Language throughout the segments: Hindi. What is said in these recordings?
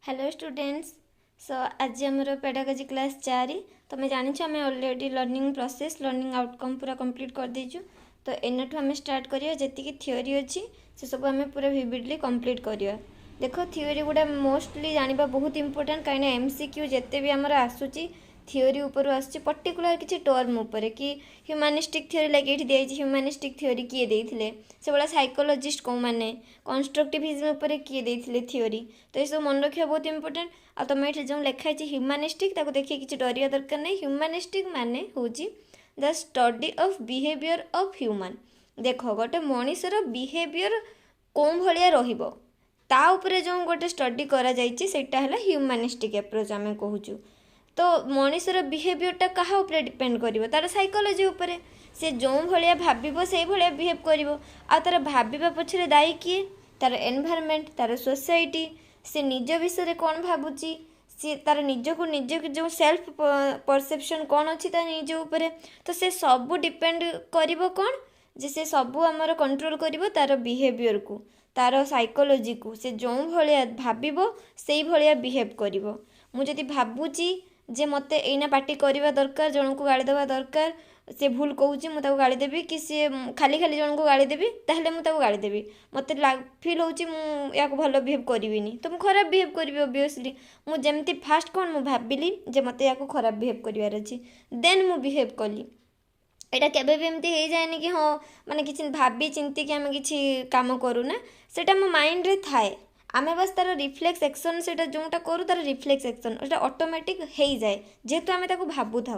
Hello students. सो आज आमर पेडागोजी क्लास 4 तुम जानी आम already learning process learning outcome पूरा कंप्लीट कर देचु। तो एनठू आम स्टार्ट करिया जी थियोरी अच्छी से सब आम पूरा विविडली कंप्लीट करिया। देखो थियोरी गुड़ा मोस्टली जानिबा बहुत इंपोर्टेंट कहीं एमसीक्यू जिते भी आमर आसूची थियोरी उपर आसुची पर्टिकुलर किसी टर्म उपर कि ह्यूमानिस्टिक थियोरी लाइक ये दिखाई ह्यूमानिस्टिक थियोरी किए देते से भाया साइकोलॉजिस्ट कौ मैंने कंस्ट्रक्टिविज्म उपर किए देते थियोरी। तो ये सब मन रखा बहुत इंपोर्टेंट। आ तुम ये जो लिखाई ह्यूमानिस्टिक देखिए किसी डरिया दरकार नहीं। ह्यूमानिस्टिक माने हूँ the study of behaviour of human. देख गोटे मनीषर बिहेवियर कौन भाया ता उपरे जो गोटे स्टडी करा जाइए सेटा है ह्यूमानिस्टिक एप्रोच आम कहूँ। तो मनीषर बिहेवियरटा क्या उपरे डिपेंड कर तार साइकोलॉजी उपरे से जो भाया भाव से भाया बिहेव कर तार भाविबा पछरे दायी किए तार एनवायरनमेंट तार सोसाइटी से निज विषय कौन भावुची सी तार निजक निज जो सेल्फ परसेप्शन कौन अच्छी निज उपरे। तो से सब डिपेंड कर कौन जे से सब आमर कंट्रोल कर तार बिहेवियर को तार साइकोलॉजी को से जो भाया भाव से भाया बिहेव कर। मुझे भावुची जे मते एना पार्टी करवा दरकार जन को गाड़ी देवा दरकार से भूल कहूँ मुझे गाड़ी देवी कि सी खाली खाली जन को गाड़ी देवी ताहले मुझे गाड़ी देवी मत फिल हो भल बिहेव करी तो मुझे खराब बिहेव करी ओबियसली मुझे फास्ट कौन मुझे भाविली जे मत या खराब बिहेव करार अच्छी देन मु बिहेव कली। यहाँ केवे भी एमती हो जाए कि हाँ माने किसी भाभी चिंती कि आम कि कम करूना सेटा मो माइंड रे थाए आमे बस तार रिफ्लेक्स एक्शन से जोटा करूँ तार रिफ्लेक्स एक्शन उसटा ऑटोमेटिक हो जाए जेहेतु आम भावु था।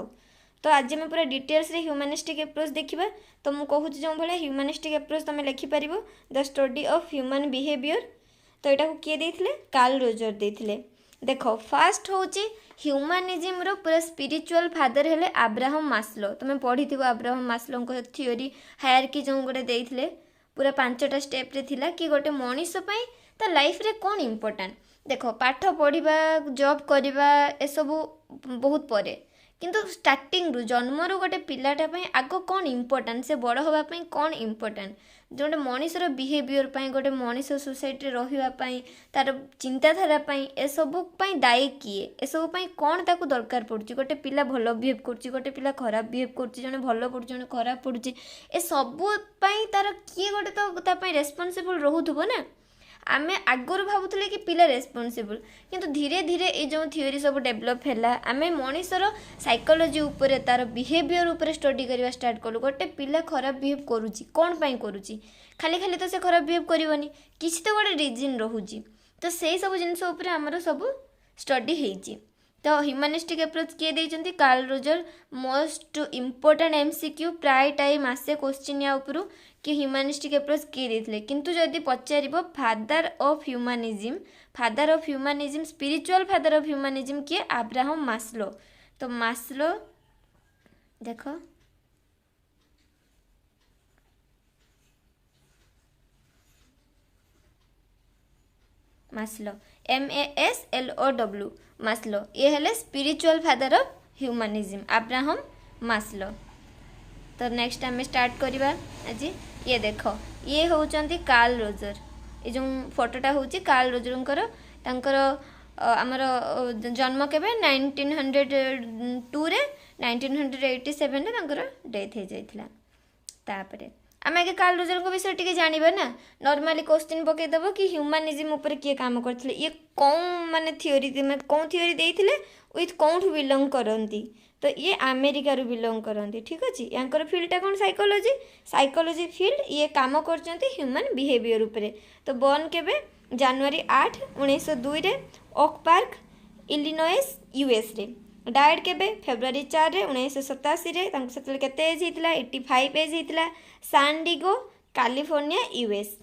तो आज आम पूरा डिटेल्स रे ह्यूमानिस्टिक एप्रोच देखा। तो मुझे कहूँ जो भाया ह्यूमानिस्टिक एप्रोच तुम लिखिपार the study of human behaviour. तो यहाँ को किए देथिले कार्ल रोजर देथिले। देख फास्ट हूँ ह्यूमानिज्म रो पूरा स्पिरिचुअल फादर हेले अब्राहम मास्लो। तुम पढ़ी अब्राहम मास्लो थियोरी हायरार्की जो गोटे देथिले पूरा 5टा स्टेप रे थिला कि गोटे मनीष पई ता लाइफ रे कौन इम्पोर्टेंट। देख पाठ पढ़ा जॉब करवा ए सबू बहुत परे किंतु स्टार्टिंग रु जन्म रु गोटे पिलाटा पई आगो कौन इम्पोर्टेंट से बड़ होगा पई कौन इम्पोर्टेंट जोटे मनीषर बिहेवियर पई गोटे मनीष सोसाइटी रहिबा पई तार चिंताधारा पई ए सबु पई दायी किए ए सबु पई कौन ताकू दरकार पड़ुची गोटे पिला भल बिहेव करची गोटे पिला खराब बिहेव करची जने भल पड़ुची जने खराब पड़ुची ए सबु पई तार किए गोटे तो ता पई रेस्पोंसिबल रहउथबो ना। आमे आगुरी भावुले कि पिला रेस्पोंसिबल किंतु धीरे धीरे ये जो थियोरी सब डेभलप है आमे मनीषर साइकोलॉजी उपरे तार बिहेवियर उपरे स्टडी करवा स्टार्ट कलु। गोटे पिला खराब बिहेव करुची कौन पाई करुची खाली खाली तो से खराब बिहेव करनी किसी तो गोटे रिजन रोची। तो से सब जिनस उपरे आमर सब स्टडी होईची। तो ह्यूमानिस्टिक एप्रोच किए देइचंती Carl Roger most important MCQ प्राय टाइम आसे क्वेश्चन या उपरू कि ह्यूमानिस्टिक एप्रोच किए देथिले किंतु जदि पचारिबो father of humanism spiritual father of humanism किए अब्राहम मास्लो। तो मास्लो देखो मास्लो MASLOW मास्लो ये हेले spiritual father of humanism Abraham Maslow. तो नेक्स्ट आम स्टार्ट करवा आज ये देख ये होउचंती कार्ल रोजर ये जो फोटोटा होउची कार्ल रोजरंकर तांकर आमर जन्म केबे 1902 रे 1987 रे तांकर डेथ हो जाइथिला। तापरे आम आगे कार्ल रोजर को विषय टिके जानिबा ना नॉर्मली क्वेश्चन पके देबो कि ह्यूमानिज्म ऊपर किए काम करथिले ये कौन माने थियोरी कौन थियोरी देइथिले विथ कौन बिलोंग करंती। तो ये अमेरिका रू बिलोंग करती ठीक अच्छे यांकर फील्डटा कौन साइकोलॉजी फील्ड ये काम करचंती ह्यूमन बिहेवियर उपरे। तो बर्न केबे जनवरी 8 1902 रे ओक पार्क इलिनॉइस यूएस रे। डायड केबे फेब्रुआरी 4 रे 1987 रे तांको सेतले केते as हितला 85 as हितला San डिगो California US.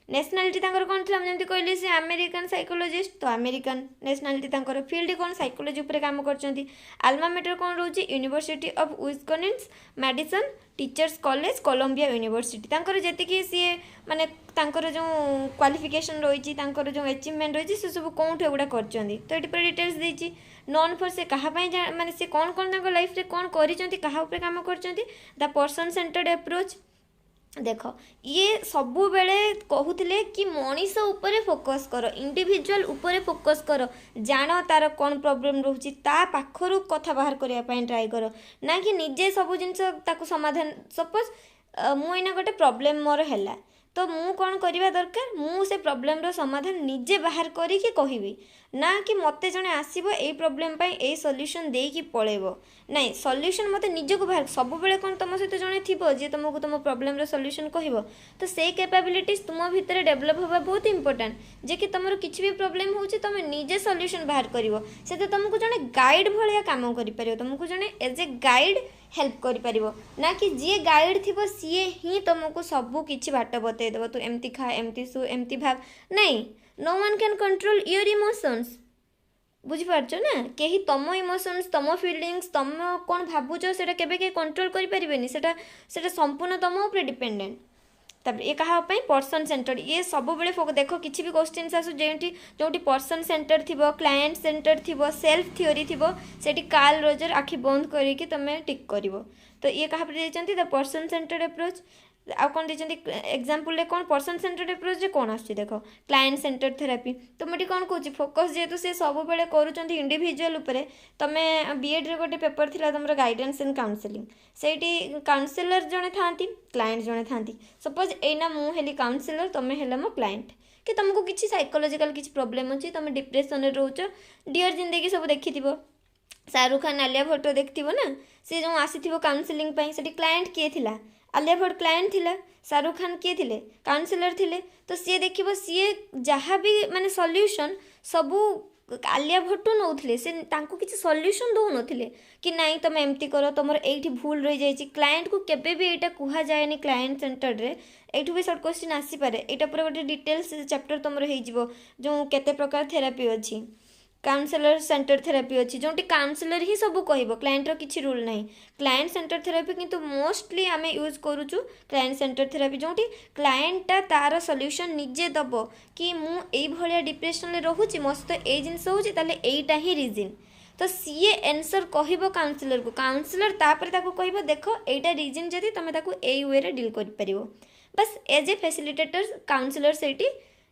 नेशनालिटी तांकर कौन थी जमी कहली से अमेरिकन साइकोलॉजिस्ट तो अमेरिकन नेशनालिटी तांकर फील्ड कौन साइकोलॉजी उपरे काम करचंती। अल्मा मेटर कौन रोची University of Wisconsin Madison Teachers College Columbia University तांकर जेतिकी सी माने तांकर जो क्वालिफिकेशन रही तांकर जो अचीवमेंट रही से सब कौन एगुड़ा करचंती। तो ये डिटेल्स देती नॉन फॉर से कहा माने से कौन कौन लाइफ रे कौन करिचंती कहा उपरे काम करचंती द पर्सन सेंटर्ड अप्रोच देख ये सबु बेले कहूले कि मनीष उपरे फोकस कर, इंडिविजुअल उपरे फोकस कर, जान तार कौन प्रॉब्लम रोचे ता पाखरु कथा बाहर करने ट्राई कर, ना कि निजे सब जिनस समाधान। सपोज मुझे गोटे प्रॉब्लम मोर है तो मु कौन करवा दरकार, मु से प्रॉब्लम रो समाधान निजे बाहर करिके कहबी, ना कि मते जने आसीबो ए प्रॉब्लम पई ए सॉल्यूशन देकी पळेबो। नहीं, सॉल्यूशन मते निजे को बाहर सब बेले कौन तुम सहित जने थिबो जे तुमको तुम प्रॉब्लम रो सॉल्यूशन कहबो। तो से कैपेबिलिटीज तुम भितर डेवलप होबा बहुत इंपोर्टेंट, जे कि तुमरो किछि भी प्रॉब्लम होउछि तुम निजे सॉल्यूशन बाहर करिवो। से तो तुमको जने गाइड भलिया काम करि परियो, तुमको जने एज ए गाइड हेल्प करि परिवो, ना कि जी गाइड थिबो सीए ही तुमको सब किछि बाट बतै देबो तू एमती खा एमती सु एमती भाव। नहीं, no one can control your emotions. बुझिपारछ ना, कहीं तुम इमोशंस तुम फिलिंग्स तुम कौन भावुच से केबे के कंट्रोल करि परिबेनी, सेटा संपूर्ण तुम ऊपर डिपेंडेंट। तब ये कहा पर्सन सेंटर, ये सब बेले देख किसी भी क्वेश्चन आसु जो पर्सन सेंटर थी, क्लाएंट सेंटर थी, सेल्फ थ्योरी थी, से कार्ल रोजर आखि बंद करके तुम टिक कर। तो ये कहा द पर्सन सेंटर्ड अप्रोच। आउ कौन देखते एग्जाम्पल कौन पर्सन सेंटर्ड अप्रोच रे कौन आस देख क्लाएंट सेंटर थेरापी। तो मुझे कौन कहूँ फोकस जेहेतु से सब बेले करुँच इंडिविजुअल उपरे। तुम बीएड रे गोटे पेपर थिला तुम गाइडेंस एंड काउंसलिंग, सेठी काउंसलर जड़े था क्लाएंट जड़े था। सपोज एना मु हेली काउंसलर तुम हेला मो क्लाएंट, कि तुमको किसी साइकोलॉजिकल किसी प्रॉब्लम अच्छी तुम डिप्रेशन रे रोच, डियर जिंदगी सब देखि शाहरुख खान आलिया भट्ट देखि ना, सी जो आसी काउंसलिंग से क्लाएंट किए थिला, आलिया भट्ट क्लाएंट थिला, शाहरुख खान किए थिले काउंसलर थिले। तो सी देखिबो सी जहाँ भी माने सॉल्यूशन सबू आलिया भट्ट नौथिले, से तांको किसी सॉल्यूशन दो नथिले कि नहीं तुम एमती करो तुम एठी भूल रही जाइछि। क्लाएंट को केबे भी एटा कुहा जाएनी क्लाएंट सेंटर्ड रे, एठू भी शॉर्ट क्वेश्चन आसी पारे। एटा पूरा गोटे डिटेल्स चैप्टर तुमर हे जिवो जो केते प्रकार थेरापी अछि, काउंसलर सेंटर थेरापी अच्छी जो काउंसलर ही सब कह, क्लाएंट किसी रूल ना। क्लाएंट सेंटर थेरापी किंतु मोस्टली आम यूज करूँ क्लाएंट सेंटर थेरापी, जो क्लाएंटा तार सॉल्यूशन निजे दब कि मुझे डिप्रेशन में रोचे मो सहित ये जिनस होटा ही रिजन। तो सीए आंसर कह काउंसलर को, काउंसलर तापर ताको कह देख एटा रिजन जदि तुम ए वे रे डील कर पार। बस एज ए फैसिलिटेटर काउंसलर से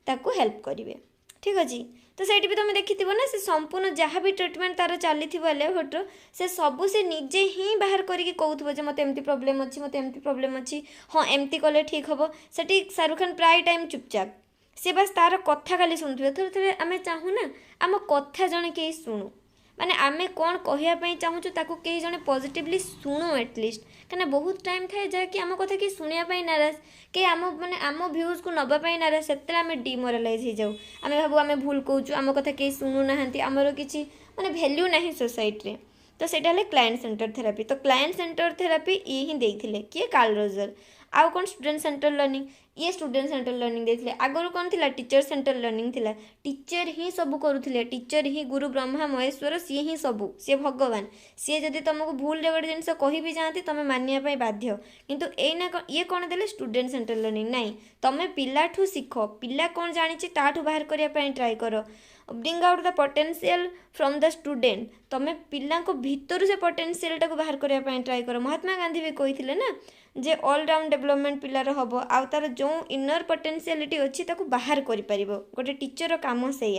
हेल्प करेंगे। ठीक अच्छे। तो सही भी तुम देखी ना से संपूर्ण जहाँ भी ट्रिटमेंट तार चली भट्टर से सबू से निजे ही बाहर करके कहूथबो मत एमती प्रॉब्लम अच्छी मत एमती प्रॉब्लम अच्छी, हाँ एमती कले ठीक हम। से शाहरुख खान प्राय टाइम चुपचाप से बस तार कथा खाली शुणुवे। थोड़े थोड़े आम चाहूँ ना आम कथा जड़े कहीं शुणु, माने आमे कौन कहवाई चाहूँ ताकू कई जने पॉजिटिवली शुणु एटलिस्ट, कहीं बहुत टाइम थाए जहाँकि आम कथा किए शुणापी नाराज, कई आम मैंने आम भ्यूज को नवापाई नाराज, से आम डिमोरालाइज हो जाऊ। आम भावु आम भूल कहूँ, आम कथा कहीं शुणुना, आमर किसी माने वैल्यू ना सोसाइटी। तो सेटा है क्लाएंट सेंटर थेरापी। तो क्लाएंट सेंटर थेरापी ये ही देते किए कार्ल रोजर। आउ कौन स्टूडेंट सेंटर लर्निंग, ये स्टूडेंट सेंटर लर्निंग देते। आगुरी कौन थी टीचर सेंटर लर्निंग थिला, टीचर ही सब करुले, टीचर ही गुरु ब्रह्मा महेश्वर सी ही सबू, सी भगवान। सी जदि तुमको भूल रे गोटे जिनस कह भी जाती तुम मानिया बाध्य, किंतु एना ये कौन देले स्टूडेंट सेंटर लर्निंग। नहीं, तुम पिलाठू शिख, पिला कौन जानी ताठू बाहर करने ट्राए कर, bring out the potential from the student. तुम पिला भितर से पोटेंशियल टाक बाहर करने ट्राए कर। महात्मा गांधी भी कही ना जे ऑलराउंड डेवलपमेंट पिलार हम, आउ तार जो इनर पोटेंशियलिटी अच्छी ताकू बाहर कर पार। गोटे टीचर काम से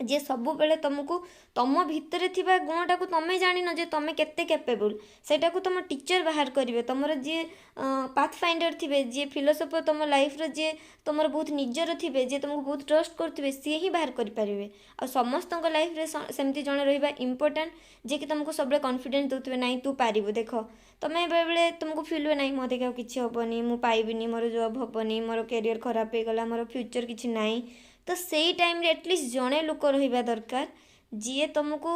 जे सब बेले तुमको तुम भितर थिबा गुणटा को तुम जान जे तुम केते कैपेबल, सेटा को तुम टीचर बाहर करेंगे। तुम जी पाथ फाइंडर थे, जी फिलोसोफर तुम लाइफ रे, जी तुम बहुत निजर थे, जी तुमको बहुत ट्रस्ट करुवे, सी ही बाहर करेंगे। आ समस्त लाइफ रे सेमती जड़े रहा इंपोर्टेंट, जे कि तुमको सब कॉन्फिडेंस दौथे ना तू पारिबु। देख तुम्हें बेले बेले तुमको फील हुए ना मत क्या किसी हेनी, मुझे पाइबिनी, मोर जॉब हेनी, मोर कैरियर खराब हो गला, मोर फ्यूचर किसी ना। तो सही टाइम रे एटलिस्ट जड़े लोक रहा दरकार जी तुमको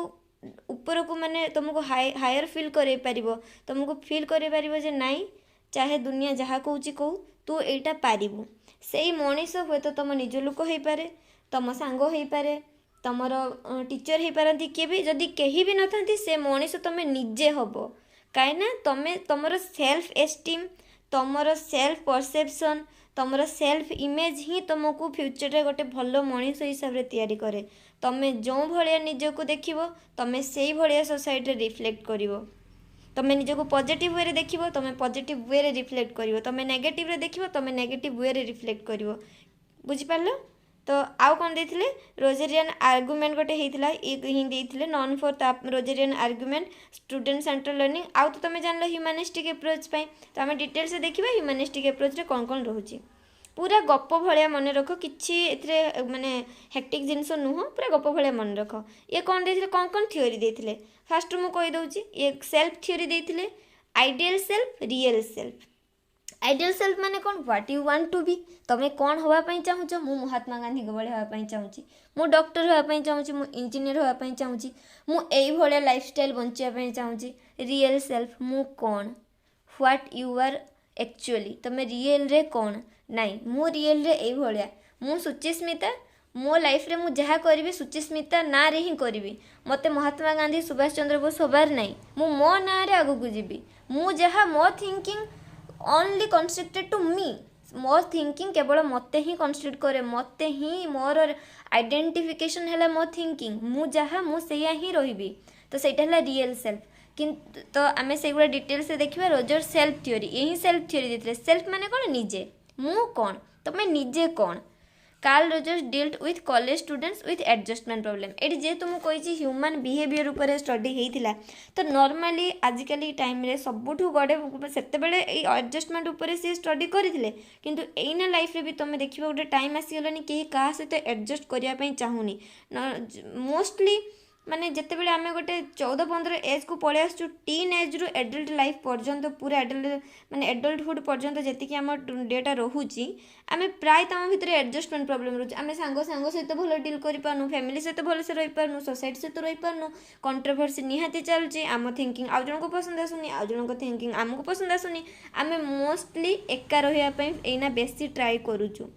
ऊपर को माने तुमको हायर फील करे पारिबो, तुमको फील करे पारिबो जे नाई चाहे दुनिया जहाँ कहूँ कहू तू एटा पारिबु। सेई मनीष हुए तो तुम निज लोक हो पारे, तुम सांग हो पारे, तुमर टीचर हो पारती, किए भी जदि कहीं भी नथांती से मनीष तुम निजे हम। कहीं तुम तुमर सेल्फ एस्टीम, तुमर सेल्फ परसेप्शन, तुमर सेल्फ इमेज ही तुमको फ्यूचर रे गोटे भल मनीष हिसाब से तैयारी करे। तुम जो भाया निज को देखो तुम से भाया सोसाइटी रिफ्लेक्ट कर। तुम्हें निजको पॉजिटिव वे देखिबो, तुम्हें पॉजिटिव वे रे रिफ्लेक्ट करिवो, तुम्हें नेगेटिव रे देखिबो, तुम्हें नेगेटिव वे रे रिफ्लेक्ट करिवो। बुझी पारलो? तो आउ कौन देथिले रोजेरियन आर्गुमेंट गोटे हेइथिला हिं देथिले known for Rogerian argument student central learning. आउ तो तुम जानलो ह्यूमनिस्टिक अप्रोच पाई, तो आम डिटेल से देखिबा ह्यूमनिस्टिक अप्रोच रे कौन कौन रहउची। पूरा गप भलिया मन रख, किछि एथरे माने हेक्टिक जिनस नुह, पूरा गप भलिया मन रख। ये कौन देथिले कौन थ्योरी देथिले फास्ट मु कहि दउची। ये सेल्फ थ्योरी देथिले, ideal self, real self. Ideal self माने कौन, what you want to be, तुम्हें कौन होवा पई चाहुछ। मु महात्मा गांधी के भले होवा पई चाहुची, मु डॉक्टर होवा पई चाहुची, मु इंजीनियर होवा पई चाहुची, मु एई भले लाइफस्टाइल बंचिया पई चाहुची। रियल सेल्फ मु कौन, व्हाट यू आर एक्चुअली, तुम्हें रियल रे कौन नाई। मु रियल रे एई भलिया, मु सुचिस्मिता, मो लाइफ रे मु जहा करिवि सुचिस्मिता ना रे ही करिवि। मते महात्मा गांधी सुभाष चंद्र बोस होबार नाई, मु मो ना रे आगु जीवी। मु जहा मो थिंकिंग ओनली कन्स्ट्रिक्टेड टू मी, मो थिंकिंग केवल मते ही कन्स्ट्रिक्ट करे, मते ही मोर आइडेंटिफिकेशन है मो थिंकिंग, मु जहा मु सेया ही रहिबी। तो सेटा है रियल सेल्फ। किंतु तो आमे सेगुड़ा डिटेल से देखिबा रोजर सेल्फ थ्योरी। यही सेल्फ थ्योरी देथिले। सेल्फ माने कोन, निजे, मु कोन, तमे निजे कोन। Carl Rogers dealt with college students with adjustment problem. एटी जेहेतु मुझे कही ह्यूमन बिहेवियर उपर स्टडी होता, तो नॉर्मली आजिकल टाइम रे सबुठ गड़े से एडजस्टमेंट उपर सी स्टडी करते, किंतु एइना लाइफ रे भी तुम देखिए गोटे टाइम आसीगलानी कहीं क्या सहित एडजस्ट करने चाहूनी। मोस्टली माने जिते आम गोटे 14-15 एज को पलि आसु, टीन एज रु एडल्ट लाइफ पर्यंत, पूरा एडल्ट माने एडल्टहुड पर्यंत जी आम डेटा रोचे, आम प्राय तम भितर एडजस्टमेंट प्रॉब्लम रोचे। आम सांग सहित भल डील कर, फैमिली सहित भल से रही पारनु, सोसाइटी सहित रही पारनु, कंट्रोवर्सी निहाती चलुची। आम थिंकिंग आउ जन को पसंद आसुनी, आउ जन को थिंकिंग आमको पसंद आसुनी। आम मोस्टली एका रही एना बेसी ट्राई करूचु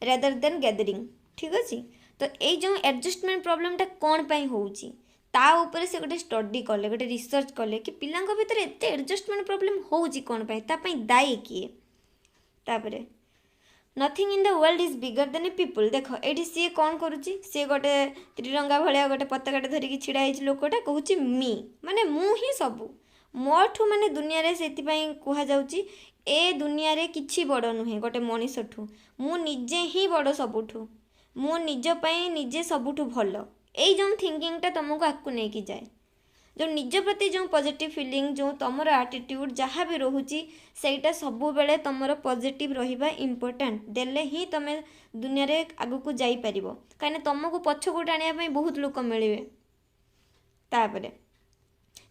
रेदर देन गैदरिंग। ठीक अच्छे। तो ये जो एडजस्टमेंट प्रॉब्लमटा कौन पाई होउची, ता ऊपर से गोटे स्टडी कले, गोटे रिसर्च कले कि पिलांक भितर एते एडजस्टमेंट प्रॉब्लम होउची कौन पाई, ता पाई दायी किए। तापरे nothing in the world is bigger than A people. देख ये सी कौन करुच्ची, सी गोटे त्रिरंगा भाया गोटे पताकाटे धरिकी छिड़ा होती लोकटा कहूँ मी, माने मु ही सबू, मोठू माने दुनिया रे से कह जाउची ए दुनिया रे किछि बड़ नुहे गोटे मनीषठू, मु निजे ही बड़ सबुठू, मु निज पई निजे सबुठू भल। एई जो थिंकिंगटा तुमको आकु नहीं जाए, जो निज प्रति जो पॉजिटिव फीलिंग, जो तुमर एटीट्यूड जहाँ भी रोची, सेटा सबु बेले तुमर पॉजिटिव रहिबा इंपोर्टेंट। देले ही तुम दुनिया रे आगु को जाई परिबो, कहीं तुमको पछकू टाणिया पई बहुत लोक मिलिबे। तापरे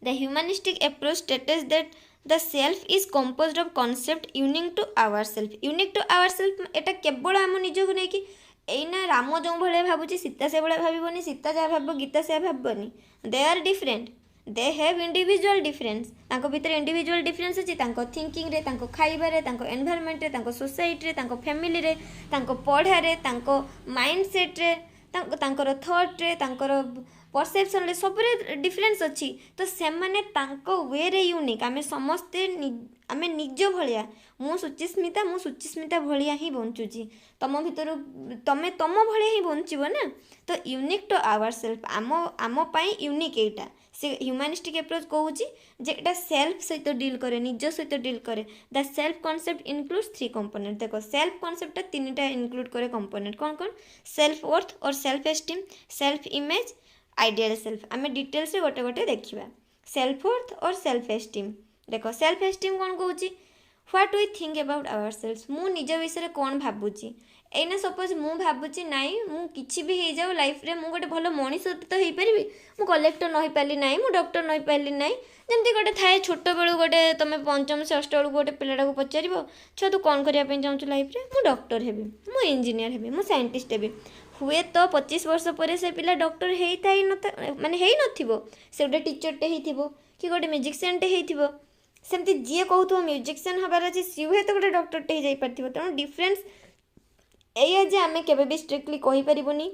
the humanistic approach states that the self is composed of concept unique to our self. Unique to our self एटा केवल आम निजको नहीं कि एना राम जो भाई भावुची सीता से भाई भावनी, सीता जहाँ भाव गीता से भावनी। They are different, they have individual difference. तांको भीतर इंडिविजुअल डिफरेंस अच्छी, तांको थिंकिंग रे, तांको खाइबारे, तांको एनवायरनमेंट रे, तांको सोसाइटी रे, तांको फैमिली रे, तांको पढ़ारे, तांको माइंडसेट रे, तांकर थॉट रे, तांकर परसेप्शन रे, सब रे डिफरेंस अच्छी। तो से माने तांको वे रे यूनिक। आमे समस्ते आमे निज भलिया, मु सुचिस्मिता भलिया ही बंचुची, तम भीतर तमे तम भलिया ही बंचिबो ना। तो यूनिक टू आवर सेल्फ, आम पाई यूनिक एटा। से ह्यूमनिस्टिक अप्रोच कहूँ जे एटा सेल्फ सहित डील करे, निज सहित डील करे। The self concept includes 3 component. देखो सेल्फ कॉन्सेप्ट 3टा इनक्लूड करे कंपोनेंट। कौन कौन? सेल्फ वर्थ और self esteem, self image, ideal self. आम डिटेल से गोटे गोटे देखा। सेल्फ वर्थ और सेल्फ एस्टीम। देखो सेल्फ एस्टीम कौन कहूँ, what we think about our self, मु निज विषय कौन भावुची। एना सपोज मु भावुची नाई मु किछि भी हो जाऊ लाइफ रे, मु गोटे भल मनीष तो हो पारि, मु कलेक्टर न हो पारि ना, मु डॉक्टर न हो पारि ना। जमती गोटे थाए छोट बेलू गोटे तुम पंचम षष्ठ बेलू गोटे पिलाटा को पचार, छुआ तू कौन करने चाहूँ लाइफ रे, मु डॉक्टर हेबी, मु इंजीनियर हेबी, मु साइंटिस्ट हेबी। हुए तो 25 वर्ष पर से पिला डॉक्टर होता माने है नथिबो, से गोटे टीचरटे होइथिबो कि गोटे म्यूजिशियनटे होइथिबो। सेमती जी कहूँ म्यूजिशियन हबार अच्छे सी हुए तो गोटे डॉक्टरटे हो जापर। तेणु डिफरेन्स एया जे आमे केबे भी स्ट्रिक्टली कहि परिबोनी।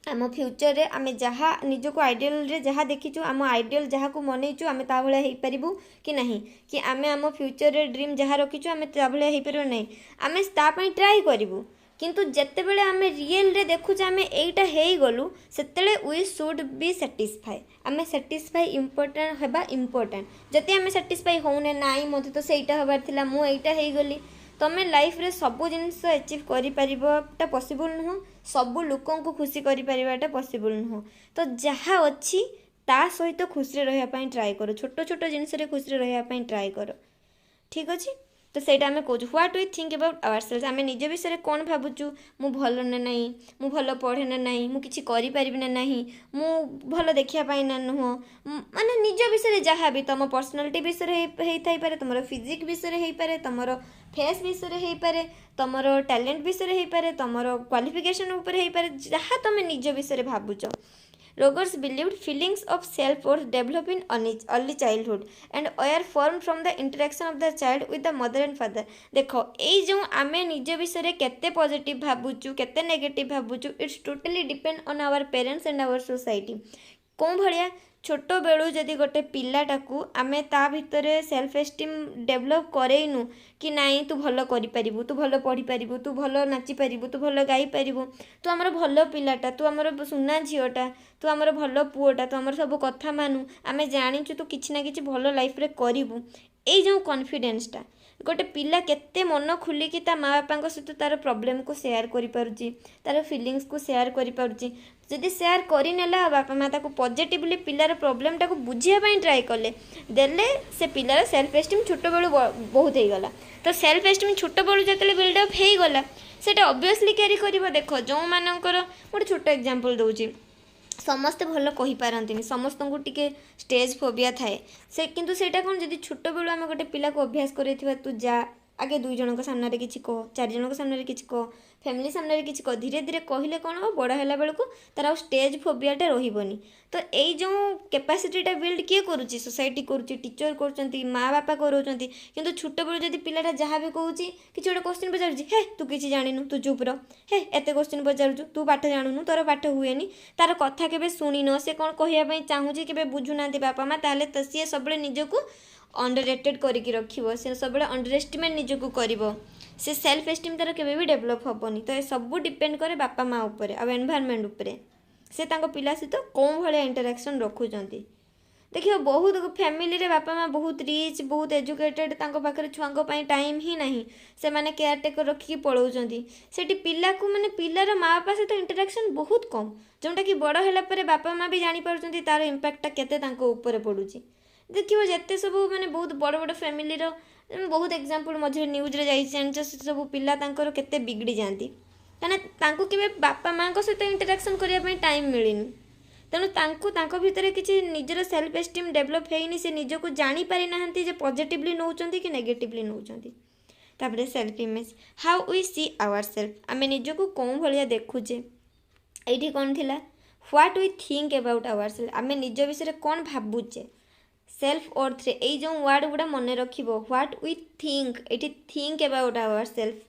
आम फ्यूचर रे आमे जहाँ निजको आइडियल रे जहाँ देखीचु, आम आइडियल जहाँ को मनईचु आमे ता भलिया हेई परिबु कि नहीं, कि आमे आम फ्यूचर रे ड्रीम जहाँ रखीचु आमे ता भलिया हेई परिबो नहीं, आमे ता पई ट्राई करिबु। किंतु जेतेबेले आमे रियल रे देखुचे आमे एइटा हेई गलु सेतेले वी शुड बी सैटिस्फाई आमे सैटिस्फाई इम्पोर्टेंट हेबा इम्पोर्टेंट जति आमे सैटिस्फाई होने नाई मते तो सेइटा हबार थिला मु एइटा हेई गली तमे लाइफ रे सब जिनिस अचीव करि परिबोटा पॉसिबल नुह सब लोकों को खुशी करि परिबाटा पॉसिबल नुह तो जहा अछि ता सहित खुशी रे रहिया पई ट्राई करो छोट छोट जिनिस रे खुशी रे रहिया पई ट्राई करो ठीक अछि तो सेटा आमे कहूँ what we think about our selves आमे निज विषय कौन भावुचु मु भल ना नहीं मु भल पढ़े ना नहीं मु किछि करि परिबि ना नहीं मु भल देखिया पाई ना नुह माने निज विषय जहाँ भी तुम पर्सनालिटी विषय हेई पारे तुमर फिजिक विषय हेई पारे तुमर फेस विषय हेई पारे तुमर टैलेंट विषय हेई पारे तुमर क्वालिफिकेशन ऊपर हेई पारे जहाँ तुम निज विषय भावुच Rogers believed feelings of self-worth develop in early childhood and are formed from the interaction of the child with the mother and father. देखो ये जो आमे निज विषय केते पॉजिटिव भावुचु केते नेगेटिव भावुचु it's totally depend on our parents and our society कौन भाया छोट बेलू जदि गोटे पिलाटाकू आमे ता भितर सेल्फ एस्टीम डेभलप करेनु कि नाई तू भल करिपारिबु तू भल पढ़ी पारिबु तू भल नाची पारिबु तू भल गाई पारिबु तू आमर भल पिलाटा तू आमर सुना झीटा तू आमर भल पुओटा तू आमर सब कथा मानु आमे जानिचु तू किछि ना किछि भल लाइफ रे करिबु ए जो कॉन्फिडेंसटा गोटे पिला केते मन खुलिकी ता माँ बापा सहित तार प्रॉब्लम को शेयर करि पारुची तार फीलिंग्स को शेयर करि पारुची जदि शेयर करिनेला बापा माँ ताको पॉजिटिवली पिलार प्रॉब्लम टाको बुझिया पई ट्राई कले देले से पिलार सेल्फ एस्टीम छोट बेलू बहुत हो गला तो सेल्फ एस्टीम छोट बेलू जतले बिल्डअप हो गला सेटा ऑब्वियसली कैरी करिवो देखो जो मानकर गोटे छोट एग्जांपल दउची समस्ते भल कहि पारंतिनी समस्त को टिके स्टेज फोबिया थाए से किंतु सेटा कोन जदि छोट बेलू आमे गोटे पिला को अभ्यास करैथिबा तू जा आगे 2 जन सामने रे किछि कह 4 जन सामने रे किछि कह फैमिली सामने रे किछि कह धीरे धीरे कहले कोन हो बड़ा हैला बेलको तार स्टेज फोबियाटा रहिबनी तो एई जो कैपेसिटीटा बिल्ड किए करूची सोसाइटी करूची टीचर करूचंती माँ बापा करूचंती किंतु छोट बेलू जदि पिलाटा जहाँ भी कहूची किछि गोटे क्वेश्चन पचारुची हे तू किछि जानिनु तू चुप रह हे एते क्वेश्चन पचारुचु तू पाठ जानुनु तोर पाठ हुएनी तार कथा केबे सुनिनो से कोन कहिया पई चाहूची केबे बुझुनांती बापा माँ ताले त सिए सबले निजको अंडररेटेड करिकी रखिबो से सबले अंडर एस्टिमेट निजको करिवो से सेल्फ एस्टीम तार केबे भी डेवलप हबनी तो ए सब डिपेंड करे बापा माँ ऊपर आ एनवायरनमेंट ऊपर से तांको पिला सहित कौन भाया इंटरेक्शन रखुचंती देखियो बहुत फैमिली रे बापा माँ बहुत रिच बहुत एजुकेटेड तांको पाखरे छुआंको पई टाइम ही नहीं से माने केयर टेकर रखिकी पळौचंती सेठी पिला को माने पिलार माँ बापा सहित इंटरेक्शन बहुत कम जोंटा कि बड़ हैला परे बापा माँ भी जानि पारुचंती तार इंपैक्टटा केते तांको ऊपर पडुची देखियो जेते सब माने बहुत बड़ बड़ फैमिली रो बहुत एग्जांपल मझे न्यूज रे जाई सब पिला तांकर केते बिगड़ी जांती काना तांको केबे बापा माँ को सहित इंटरेक्शन करिया पई टाइम मिलिनी तेणु तांको भितर किसी निजर सेल्फ एस्टीम डेभलप होनी से निजको जानी पारि नाहंती जे पॉजिटिवली नौचंती कि नेगेटिवली नौचंती तापरे self image how we see our self आमे निजको कौन भलिया देखुचे एठी कोन थिला what we think about our self आमे निज विषय कौन भाबुचे सेल्फ अर्थ रे ए जो वर्ड गुडा मन रखिबो व्हाट वी थिंक एठी थिंक अबाउट आवर सेल्फ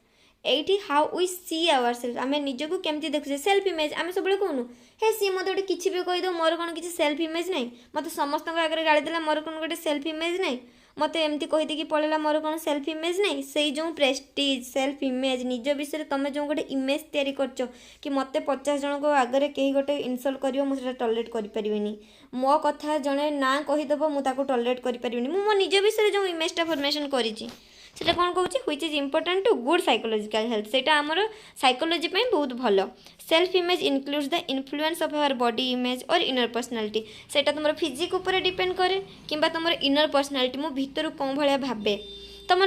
एठी how we see our self आमे निजको केमती देखुचे सेल्फ इमेज आमे सबले कहनु हे सी मते गोटे किछि भी कहि दो मोर कोन किछि सेल्फ इमेज नै मते समस्त आगे गाली देला मोर कोन गोटे सेल्फ इमेज नै मते एमती कहि दे कि पळेला मोर कोन सेल्फ इमेज नै सेई जो प्रेस्टीज सेल्फ इमेज निज विषय तमे जो गोटे इमेज तयारी करछो कि मते 50 जन को आगे केही गोटे इनसल्ट करिवो मु सेटा टॉलरेट करि परिबिनी मो कथा जने ना कहि दबो मु ताको टॉलरेट करि परिबिनी मु मो निज विषय जो इमेज टा फॉर्मेशन करिछि सेटा कौन कहूँ which is important to good psychological health सेटा आमर साइकोलॉजी पे बहुत भल self image includes the influence of our body image और इनर पर्सनालिटी सेटा तुम फिजिक ऊपर डिपेंड करे किंबा तुम इनर पर्सनालिटी मो भीतर कौन भाया भावे तुम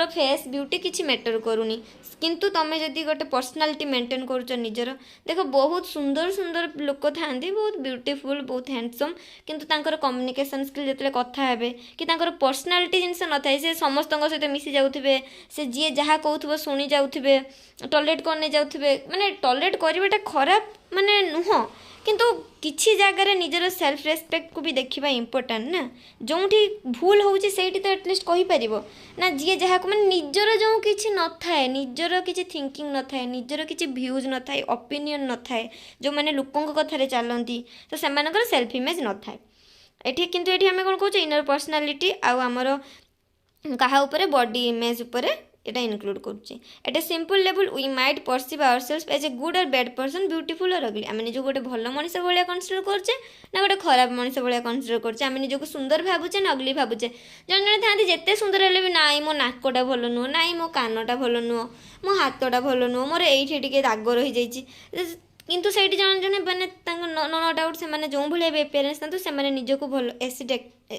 फेस ब्यूटी किसी मैटर करूनी किंतु तुम जदि गोटे पर्सनालिटी मेंटेन करुच निजर देख बहुत सुंदर सुंदर लोक था बहुत ब्यूटीफुल बहुत हैंडसम किंतु तांकर कम्युनिकेशन स्किल जो कथा हे कि पर्सनालिटी जिनस न था से समस्त सहित मिसी जाऊे से जी जहाँ कहूब शुणी जाऊे टॉयलेट करने जाऊे माने टॉयलेट करवाटा खराब माने नुह किंतु किछि जगार निजर सेल्फ रेस्पेक्ट को भी देखा इम्पोर्टाट ना जो भूल होउछि सेठी तो एटलिस्ट कहि परिबो ना जी जहाँ को माने निजर जो किछि न थाए निजर किछि थिंकिंग न थाए निजर किछि व्यूज न थाए ओपिनियन न थाए जो माने लोकों कथा रे चलंती तो सेमानकर सेल्फ इमेज न थाए एठी किंतु एठी हमें कोन कहउछ इनर पर्सनालिटी आ हमर कहा ऊपर बॉडी इमेज ऊपर এটা ইনক্লুড করছে। At a simple level we might perceive ourselves as a good or bad person, beautiful or ugly. আমি নিজକୁ ଗୋଟେ ଭଲ ମଣିଷ ଭଳିଆ କନସିଡର କରୁଛେ ନା ଗୋଟେ ଖରାପ ମଣିଷ ଭଳିଆ କନସିଡର କରୁଛେ। ଆମେ ନିଜକୁ ସୁନ୍ଦର ଭାବୁଛେ ନା ଅଗଲି ଭାବୁଛେ। ଜଣେ ଜଣେ ଥାନ୍ତି ଯେତେ ସୁନ୍ଦର ହେଲେ ବି ନାଇଁ ମୋ ନାକଟା ଭଲ ନୁହଁ, ନାଇଁ ମୋ କାନଟା ଭଲ ନୁହଁ, ମୋ ହାତଟା ଭଲ ନୁହଁ, ମୋର ଏଇଠି ଟିକେ ଦାଗ ରହିଯାଇଛି। କିନ୍ତୁ ସେଇଠି ଜଣେ ଜଣେ ମାନେ ତାଙ୍କ ନ ଡାଉଟ୍ ସେମାନେ ଯେଉଁ ଭଳିଆ ବି ଆପିଆରେନ୍ସ ଥାନ୍ତୁ ସେମାନେ ନିଜକୁ ଭଲ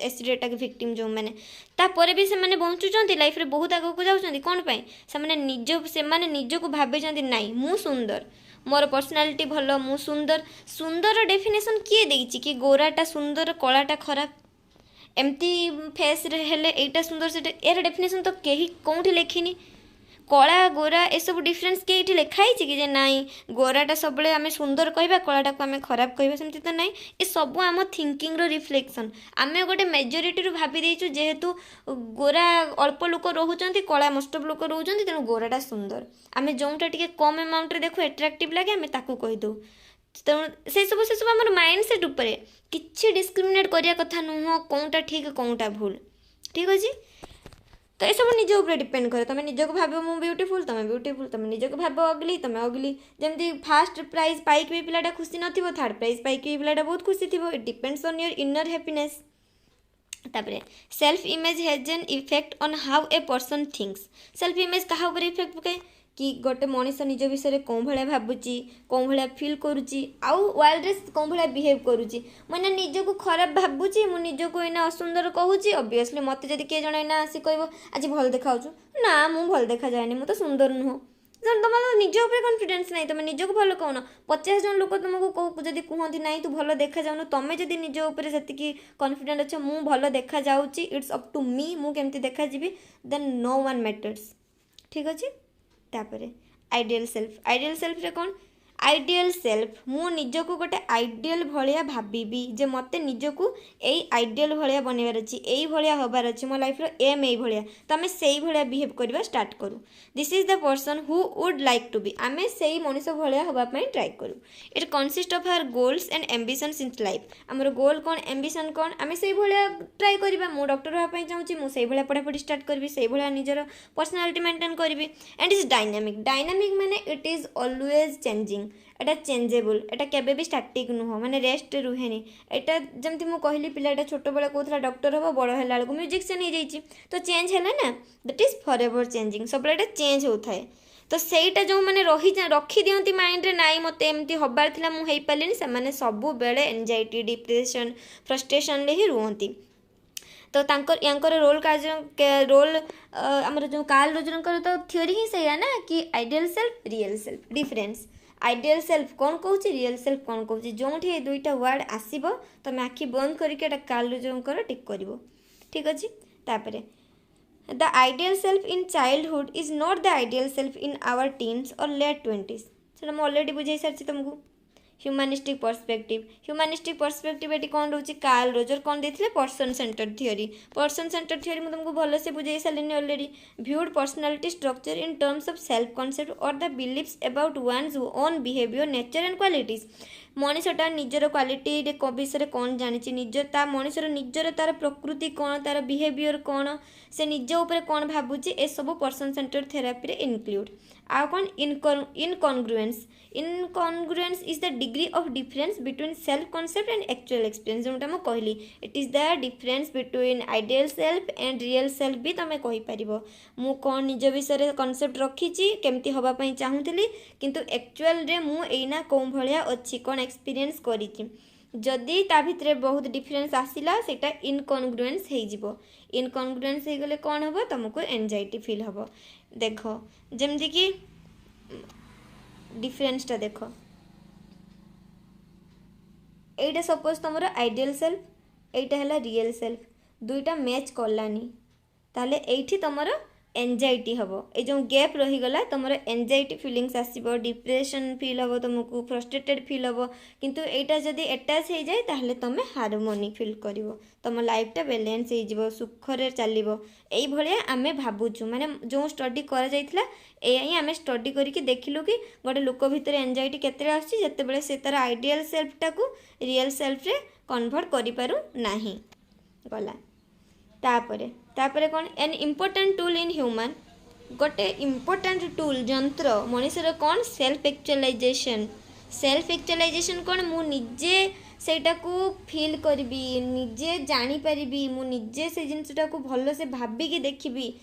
ଏସିଡ୍ ଆଟାକ୍ ଭିକ୍ଟିମ୍ ଯେଉଁମାନେ ତାପରେ ବି ସେମାନେ ବଞ୍ଚୁଛନ୍ତି ଲାଇଫ୍ରେ ବହୁତ ଆଗକୁ ଯାଉଛନ୍ତି। କ'ଣ ପାଇଁ? ସେମାନେ ନିଜକୁ ଭାବିଛନ୍ତି ନାଇଁ ମୁଁ ସୁନ୍ଦର, ମୋର ପର୍ସନାଲିଟି ଭଲ, ମୁଁ ସୁନ୍ଦର। ସୁନ୍ଦର ଡେଫିନେସନ୍ କିଏ ଦେଇଛି କି ଗୋରାଟା ସୁନ୍ଦର କଳାଟା ଖରାପ? ଏମିତି ଫେସ୍ରେ ହେଲେ ଏଇଟା ସୁନ୍ଦର ସେଇଟା, ଏହାର ଡେଫିନେସନ୍ ତ କେହି କେଉଁଠି ଲେଖିନି। କଳା ଗୋରା ଏସବୁ ଡିଫରେନ୍ସ କେଇଠି ଲେଖା ହେଇଛି କି ଯେ ନାଇଁ ଗୋରାଟା ସବୁବେଳେ ଆମେ ସୁନ୍ଦର କହିବା, କଳାଟାକୁ ଆମେ ଖରାପ କହିବା? ସେମିତି ତ ନାହିଁ। ଏସବୁ ଆମ ଥିଙ୍କିଂର ରିଫ୍ଲେକ୍ସନ୍। ଆମେ ଗୋଟେ ମେଜରିଟିରୁ ଭାବି ଦେଇଛୁ ଯେହେତୁ ଗୋରା ଅଳ୍ପ ଲୋକ ରହୁଛନ୍ତି, କଳା ମୋଷ୍ଟ ଅଫ୍ ଲୋକ ରହୁଛନ୍ତି, ତେଣୁ ଗୋରାଟା ସୁନ୍ଦର। ଆମେ ଯେଉଁଟା ଟିକେ କମ୍ ଆମାଉଣ୍ଟରେ ଦେଖୁ ଆଟ୍ରାକ୍ଟିଭ୍ ଲାଗେ ଆମେ ତାକୁ କହିଦେଉ। ତେଣୁ ସେସବୁ ଆମର ମାଇଣ୍ଡ ସେଟ୍ ଉପରେ କିଛି ଡିସ୍କ୍ରିମିନେଟ୍ କରିବା କଥା ନୁହଁ କେଉଁଟା ଠିକ୍ କେଉଁଟା ଭୁଲ। ଠିକ୍ ଅଛି? ତ ଏସବୁ ନିଜ ଉପରେ ଡିପେଣ୍ଡ କରେ। ତୁମେ ନିଜକୁ ଭାବିବ ମୁଁ ବିୟୁଟିଫୁଲ୍, ତୁମେ ବିୟୁଟିଫୁଲ୍। ତୁମେ ନିଜକୁ ଭାବ ଅଗଲି, ତୁମେ ଅଗଲି। ଯେମିତି ଫାର୍ଷ୍ଟ ପ୍ରାଇଜ୍ ପାଇକି ବି ପିଲାଟା ଖୁସି ନଥିବ, ଥାର୍ଡ଼ ପ୍ରାଇଜ୍ ପାଇକି ବି ପିଲାଟା ବହୁତ ଖୁସି ଥିବ। It depends on your inner happiness. ତାପରେ self image has an effect on how a person thinks. Self image କାହା ଉପରେ ଇଫେକ୍ଟ ପକାଏ? कि गोटे मनीष निज विषय कौन भाया भावुची, कौन भाया फिल करुच्ची, आउ वर्ल्ड रे कौन भाया बिहेव करुच्ची। मैंने निजक खराब भावुची, मु निजक एना असुंदर कहूची, ऑब्वियसली मत जब किए जन एना आसी कह आज भल देखा ना मु भल देखा जाए मु तो सुंदर नुह, तुम निज उपर कॉन्फिडेंस नहीं, तुम निजक भल कहन। 50 जन लोक तुमको जब कहती ना तू भल देखा जाऊन, तुम जब निज उपर से कॉन्फिडेंट अच्छे मु भल देखा जाऊँगी, इट्स अप टू मी मु केमती देखा जीवी, देन नो वन मैटर्स। ठीक अच्छे। तापरे आइडियल सेल्फ। आइडियल सेल्फ रे कौन? आइडियल सेल्फ मु निजको गोटे आइडियल भलिया भाबीबी जे मते निजको एई आइडियल भलिया बनैबार अछि, एई भलिया होबार अछि, मो लाइफ रो एम एई भलिया, तो आमे सेई भलिया बिहेव करबा स्टार्ट करू। This is the person who would like to be. आमे सेई मनुष्य भलिया होबा पई ट्राई करू। It consist of our goals and ambitions in life. हमर गोल कोन, एम्बिशन कोन, आमे सेई भलिया ट्राई करबा। मु डॉक्टर होबा पई चाहूची, मु सेई भलिया पढा पढी स्टार्ट करबी, सेई भलिया निजर पर्सनालिटी मेंटेन करबी। And is dynamic. डायनामिक माने it is always changing. Etah changeable, एटा केबे भी स्टैटिक नुह, माने रेस्ट रुहेनी। एटा जमती मु कहली पिलाटा छोट बेला कहथला डॉक्टर हो, बड़ हैला बेलको म्यूजिशियन हो जाइछि, तो चेंज हैला ना, दैट इज फॉरएवर चेंजिंग। सब एटा चेंज होथाय। तो सेटा जो माने रखी दियंती माइंड रे नाई मते एमती हबार थिला मु हेइ पालेनी, से माने सब बेले एंजाइटी, डिप्रेशन, फ्रस्ट्रेशन ले ही रुहंती। तो यांकर रोल आमर जो कार्ल रोजर तो थ्योरी ही सही है ना कि ideal self real self difference. Ideal self कौन कहूँ, रियल सेल्फ कौन कहूँ, जो ये दुईटा वर्ड आसब तुम आखि बंद करके कार्ल रोजर टिक कर। ठीक अच्छे। तापर the ideal self in childhood is not the ideal self in our teens और लेट 20s। से मुझे ऑलरेडी बुझे सारी तुमको। ह्यूमानिस्टिक पर्सपेक्टिव। ह्यूमानिस्टिक पर्सपेक्टिव ये कौन रोचे, कार्ल रोजर कौन देते, person centred theory. Person centred theory मुझे तुमको भलसे बुझे सारे already. Viewed personality structure in terms of self concept और the beliefs about one's own behaviour, nature and qualities. मनीषटा निजर क्वालिटी विषय कौन जानी, निज मनीषर निजर तार प्रकृति कौन, तार बिहेवियर कौन, से निज उपर कौन भावुची, ए सब पर्सन सेंटर्ड थेरापी रे इनक्लूड। आ कौन incongruence. Incongruence is the degree of difference between self concept and actual experience. जोटा मुझे कहली it is the difference between ideal self and real self भी तुम कहीपर। मु कौन निज विषय कॉन्सेप्ट रखी केमती होगापी चाहूली, किंतु एक्चुअल रे मु एना कौन भाया अच्छी कौन एक्सपीरियंस करी। जदि ता भितर बहुत डिफरेंस आसला सेटा इनकॉन्ग्रुएंस हो। इनकॉन्ग्रुएंस हो गले कौन हम, तुमको एंजाइटी फील हम। देख जमती कि डिफरेंसटा देख, एटा सपोज तुम आइडियल सेल्फ, एटा है रियल सेल्फ, दुईटा मैच कलानी, ताले एठी तुमर एंजाइटी हम। ये जो गैप रहीगला तुम एंजाइटी फीलिंग्स आसो, डिप्रेशन फील हम, तुमको फ्रस्ट्रेटेड फील हम। किंतु एटा जदि अटैच हो जाए ताहले तुम हार्मोनी फील कर, तुम लाइफटा बैलेंस हो, सुखरे चलो। यही भाया आम भावुँ, माने जो स्टडी कर आम स्टडी करके देखिलु कि गोटे लोक भितर एंजाइटी केते आसुची जेतेबेले से तार आइडियल सेल्फटा को रियल सेल्फ रे कन्वर्ट करि पारु नाही। गला तापरे कौन an important tool in human गोटे इम्पोर्टाट टूल जंत्र मनीषर कौन सेल्फ एक्चुअलाइजेशन कौन मुझे सेटा को फील करी निजे जानीपरि मुझे से जिनटा को भल से भाविकी देखी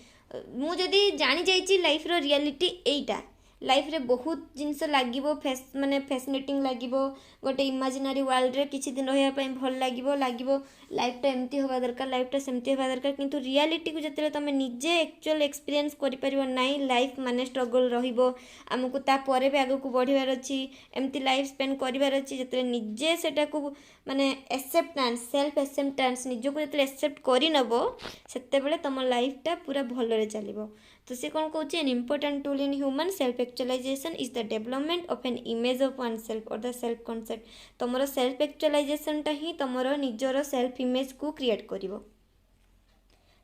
मुझे जानी जाइए लाइफ रो रियलिटी एटा लाइफ रे बहुत जिनस लगे माने फैसिनेटिंग लगे गोटे इमेजिनरी वर्ल्ड रे किसी दिन रही भल लगे लाइफटा एमती हवा दरकार लाइफटा सेमती हवा दरकार किंतु रियलिटी को जिते तुम निजे एक्चुअल एक्सपीरियंस कर लाइफ माने स्ट्रगल रमको तापर भी आगक बढ़ार अच्छी एमती लाइफ स्पेंड करार अच्छी जिते निजे सेटा को माने एक्सेप्टेंस सेल्फ एक्सेप्टेंस निजको जो एक्सेप्ट करनब से तुम लाइफटा पूरा भलरे चलो तो सी कौन कौन an important tool in human self actualization is the development of an image of one self और द सेल्फ कॉन्सेप्ट तुमर सेल्फ एक्चुअलाइजेशन ही तुमर निजर सेल्फ इमेज को क्रिएट करिवो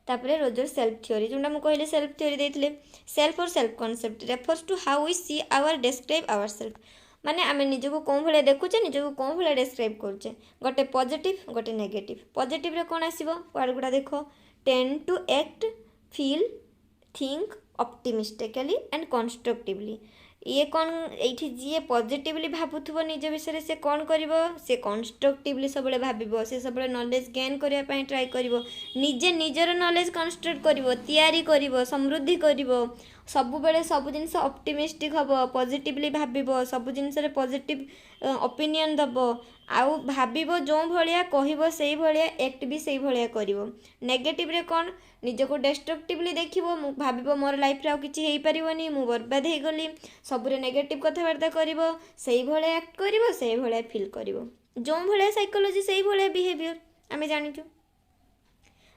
तापरे रोजर सेल्फ थ्योरी जोटा मुझे कहली सेल्फ थ्योरी देते सेल्फ और self concept refers to how we see our describe our self माने आम निजक कौन भाया देखुचे निजक कौन भाया डिस्क्राइब करुचे गोटे पॉजिटिव गोटे नेगेटिव पॉजिटिव रे कौन आसीबो वर्ड गुडा देखो tend to act feel think optimistically and constructively ये कौन ये जी पॉजिटिवली भावुव निज विषय से कौन कर कंस्ट्रक्टिवली सब भाव से सब नॉलेज गेन करने ट्राए कर निजे निजर नॉलेज कंस्ट्रक्ट कर समृद्धि कर सब बेले सब जिन ऑप्टिमिस्टिक हम पॉजिटिवली भाव सब जिन पॉजिटिव ओपिनियन दब आउ भाव जो भाया कह से भाया एक्ट भी से भाया कर नेगेटिव रे कौन निजको डिस्ट्रक्टिवली देख भाव मोर लाइफ रे किसी हो पारनी मु बर्बाद हो गली सबुरे नेगेटिव कथबार्ता कर से भाया एक्ट कर से भाया फिल कर जो भाया साइकोलॉजी से भाया बिहेवियर आम जाचु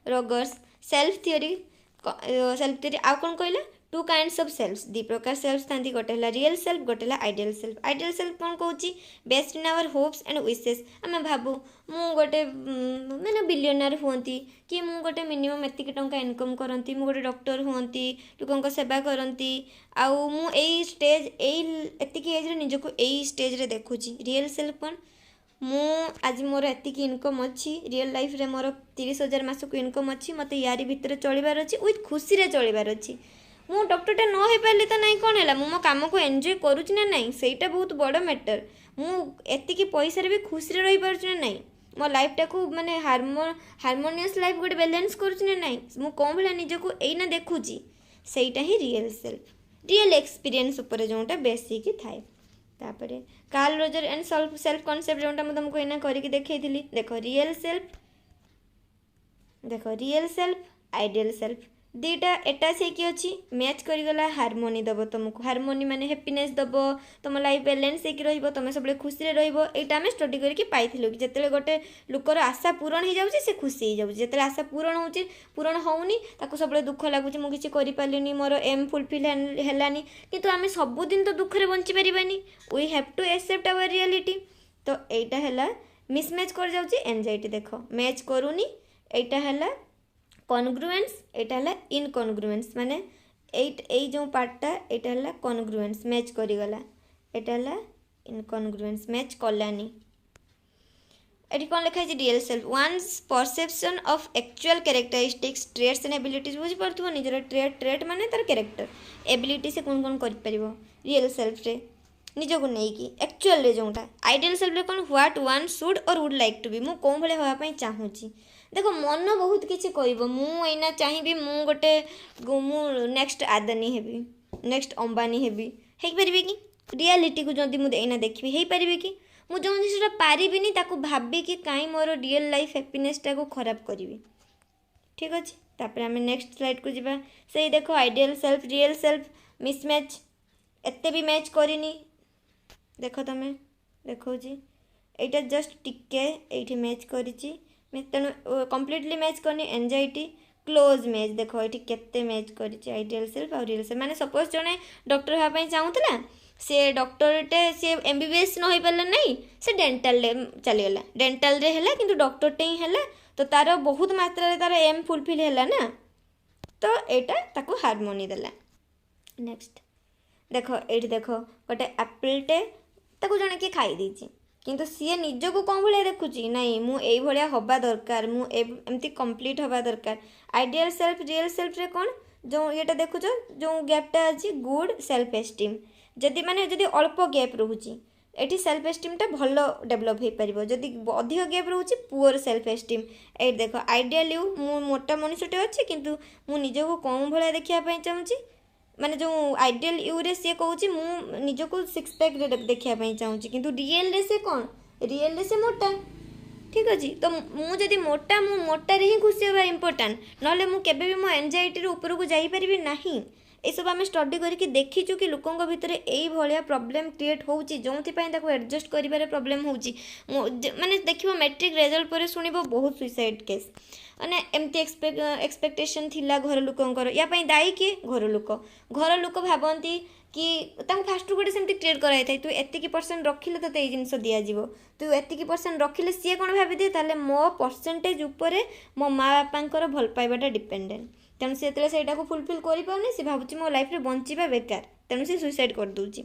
रगर्स सेल्फ थ्योरी आउ कौन कहला टू काइंड्स ऑफ सेल्फ दी प्रकार सेल्फ था गोटे रियल सेल्फ गोटे आइडियल सेल्फ कौन कौन best in our hopes and wishes आम भावु मु गोटे मैंने बिलियनर हुंती कि मु गोटे मिनिमम एतिक टंका इनकम करती मु गोटे डॉक्टर हुंती लोकों सेवा करती आउ मु एई स्टेज एतिक एज रे निजको एई स्टेज रे देखुची रियल सेल्फ कौन मु आज मोर एतिक इनकम अच्छी रियल लाइफ रे मोर 30,000 मासक इनकम अच्छी मत यारी भितर चलबार अच्छी विथ खुशी रे चलबार अच्छी मु डॉक्टरटे न हो पारि तो नहीं कौन है मो काम को एंजॉय करुच्ची ना नहीं सेटा बहुत बड़ मैटर मु एतिकी पैसा भी खुशी रही पार्छ ना नहीं मो लाइफटा को माने हार्मोनियस लाइफ गोटे बैलेंस करुच्ची ना नहीं मु कौन भाया निजको एना देखुची सेटा ही रियल सेल्फ रियल एक्सपीरियंस उपर जोटा बेसिक थाए तापरे Carl Roger and self concept जोटा मुझे तुमको एना करके देखी देखो रियल सेल्फ आइडियल सेल्फ दीटा एटाच होगी अच्छी मैच करगला हार्मोनी दब तुमको हार्मोनी माने हैप्पीनेस दब तुम लाइफ बैलेंस होगी तुम सब खुशी रहीटा आम स्टडी करके पाई कि जिते गोटे लुकर आशा पूरण हो जाए से खुशी हो जाए जिते आशा पूरण हो पूरण होनी सब दुख लगुच मुझे कर मोर एम फुलफिल है कि आम सबुदिन तो दुखे बंची पारानी we have to accept our reality तो यहीटा है मिसमैच कर जाऊँगी एंजाइटी देख मैच करूनी यहीटा है कॉन्ग्रुएंस एटा है इनकॉन्ग्रुएंस माने एई जो पार्टटा एटा है कॉन्ग्रुएंस मैच करिगला एटा है इनकॉन्ग्रुएंस मैच कलानी एटी कौन लिखा है real self one's perception of actual characteristics traits and abilities बुझी पारथुव निजर ट्रेट माने तार कैरेक्टर एबिलिटी से कौन कौन कर परिबो रियल सेल्फ रे निजको नहीं एक्चुअल रे जोटा आइडियल सेल्फ रे कौन व्हाट वन शुड और वुड लाइक टू बी मु कौन भाया होगा पई चाहूची देखो मन बहुत किसी कह मुझा चाहिए मु गोटे next Adani heavy next Ambani heavy हो पारे कि रियलिटी को जब मुझे एना देखी हो पारे कि मुझे जो जिनसा पारिनी ताको भावी कि कहीं मोर रियल लाइफ हैप्पीनेसटा को खराब करी ठीक अच्छे तापर आम नेक्स्ट स्लाइड को जावा से देखो ideal self real self mismatch एते भी मैच करनी देख तुम देखो यहाँ जस्ट टिके ये मैच करी तेणु कम्प्लीटली मैच करनी एंजाइटी क्लोज मैच देख ये केते मैच कर आइडियल सेल्फ और रियल सेल्फ माने सपोज जड़े डॉक्टर हाँपाई चाहूला सी डॉक्टरटे सी एमबीबीएस न हो पारा नहीं से डेंटाल चलीगला डेंटाल रे है कि डॉक्टरटे ही है तो तार बहुत मात्रा तार एम फुलफिल है ना तो यहाँ ताको हार्मोनी देला नेक्स्ट देख ये देख गोटे एप्पलटे ताको जड़े किए खाई देछि किंतु सी निजको कौन भाया देखुची नहीं मुझे हवा दरकार मुझे कम्प्लीट हवा दरकार आइडियल सेल्फ रियल सेल्फ रे कौन जो ये देखुच जो गैपटा अच्छी गुड सेल्फ एस्टीम जदि माने जदि अल्प गैप रोची एटी सेल्फ एस्टीमटा भल डेभलप हो पार जदि अधिक गैप रोचे पुअर सेल्फ एस्टीम ये देख आइडियल यू मु मोटा मनुष्यटे अच्छे किंतु मु निजको कम भाया देखापी चाहूँगी माने जो आइडियल यू रे सी कहूँ मु निजको सिक्स पैक देखापी चाहूँगी किंतु रियल रे से कौन रियल रे से मोटा ठीक अच्छे तो मुझे मोटा मु मोटार ही खुशी हवा इम्पोर्टाट ना मुझे मो एंजाइटी ऊपर को जापरि ना ये सब आम स्टडी करके देखीचु कि लोकों भितर यही भाया प्रोब्लेम क्रिएट हो जो एडजस्ट कर प्रोब्लेम हो माने देखो मैट्रिक रिजल्ट पर शुणव बहुत सुइसाइड केस मैंने एमती एक्सपेक्टेशन थिला घर लोकंर या दायी किए घर लोक भावती कि फास्ट गोटे सेमती क्रिएट कराई था तू एतिकी परसेंट रखिले तो ये जिनस दिज्व तू एतिकी परसेंट रखिले सी कौन भाभी दिए ताले मो परसेंटेज उपर मो माँ बापा भल पाइबाटा डिपेंडेंट तेणु से जो फुलफिल कर सी भावुँ मो लाइफ में बंचवा बेकार तेणु से सुइसाइड कर दूची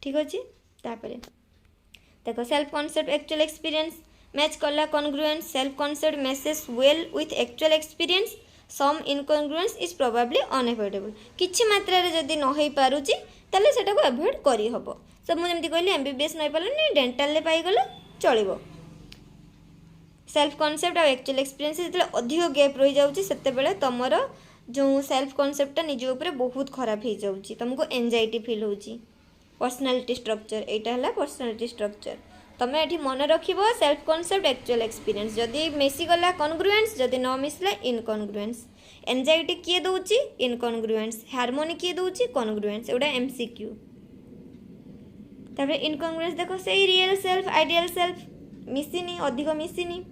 ठीक अच्छे तापर देख self concept actual experience match कला congruence self concept matches well with actual experience some incongruence is probably unavoidable किछि मात्रा रे जदि न होई पारुची ताले सेटा को अवॉइड करी हबो सब मु जेमति कहली एमबीबीएस नै पालनी डेंटल ले पाइगला चलिबो सेल्फ कॉन्सेप्ट और एक्चुअल एक्सपीरियंस जिते अधिक गैप रही जाऊँगी से तुमर जो सेल्फ कॉन्सेप्टा निज ऊपर बहुत खराब हो जाऊँगी तुमको एंजाइटी फील होची पर्सनालिटी स्ट्रक्चर यहाँ है पर्सनालिटी स्ट्रक्चर तुम्हें ये मन रख सेल्फ कॉन्सेप्ट एक्चुअल एक्सपीरियंस जदि मिसीगला कॉन्ग्रुएंस जदि न मिसला इनकॉन्ग्रुएंस एंजाइटी किए दूची इनकॉन्ग्रुएंस हार्मोनी किए दूची कॉन्ग्रुएंस एगुड़ा एमसीक्यू तापर इनकॉन्ग्रुएंस देखो से रियल सेल्फ आइडियल सेल्फ मिसिनी अधिक मिसिनी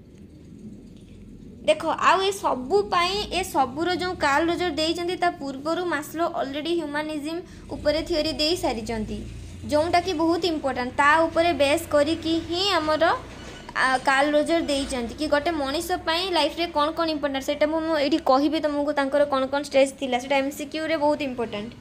देख आउ ए सबू ए सबूर जो कार्ल रोजर देइचंती ता पूर्वर मास्लो ऑलरेडी ह्यूमनिज्म ऊपर थ्योरी दे सारी जोटा कि बहुत इंपोर्टेंट ता ऊपर बेस करिकी ही हमर कार्ल रोजर देइचंती कि गोटे मनीष पई लाइफ रे कौन कौन इंपोर्टेंट सेटा मु एठी कहिबे तुमको तांकर कौन कौन स्टेज थिला सेटा एमसीक्यू रे बहुत इंपोर्टेंट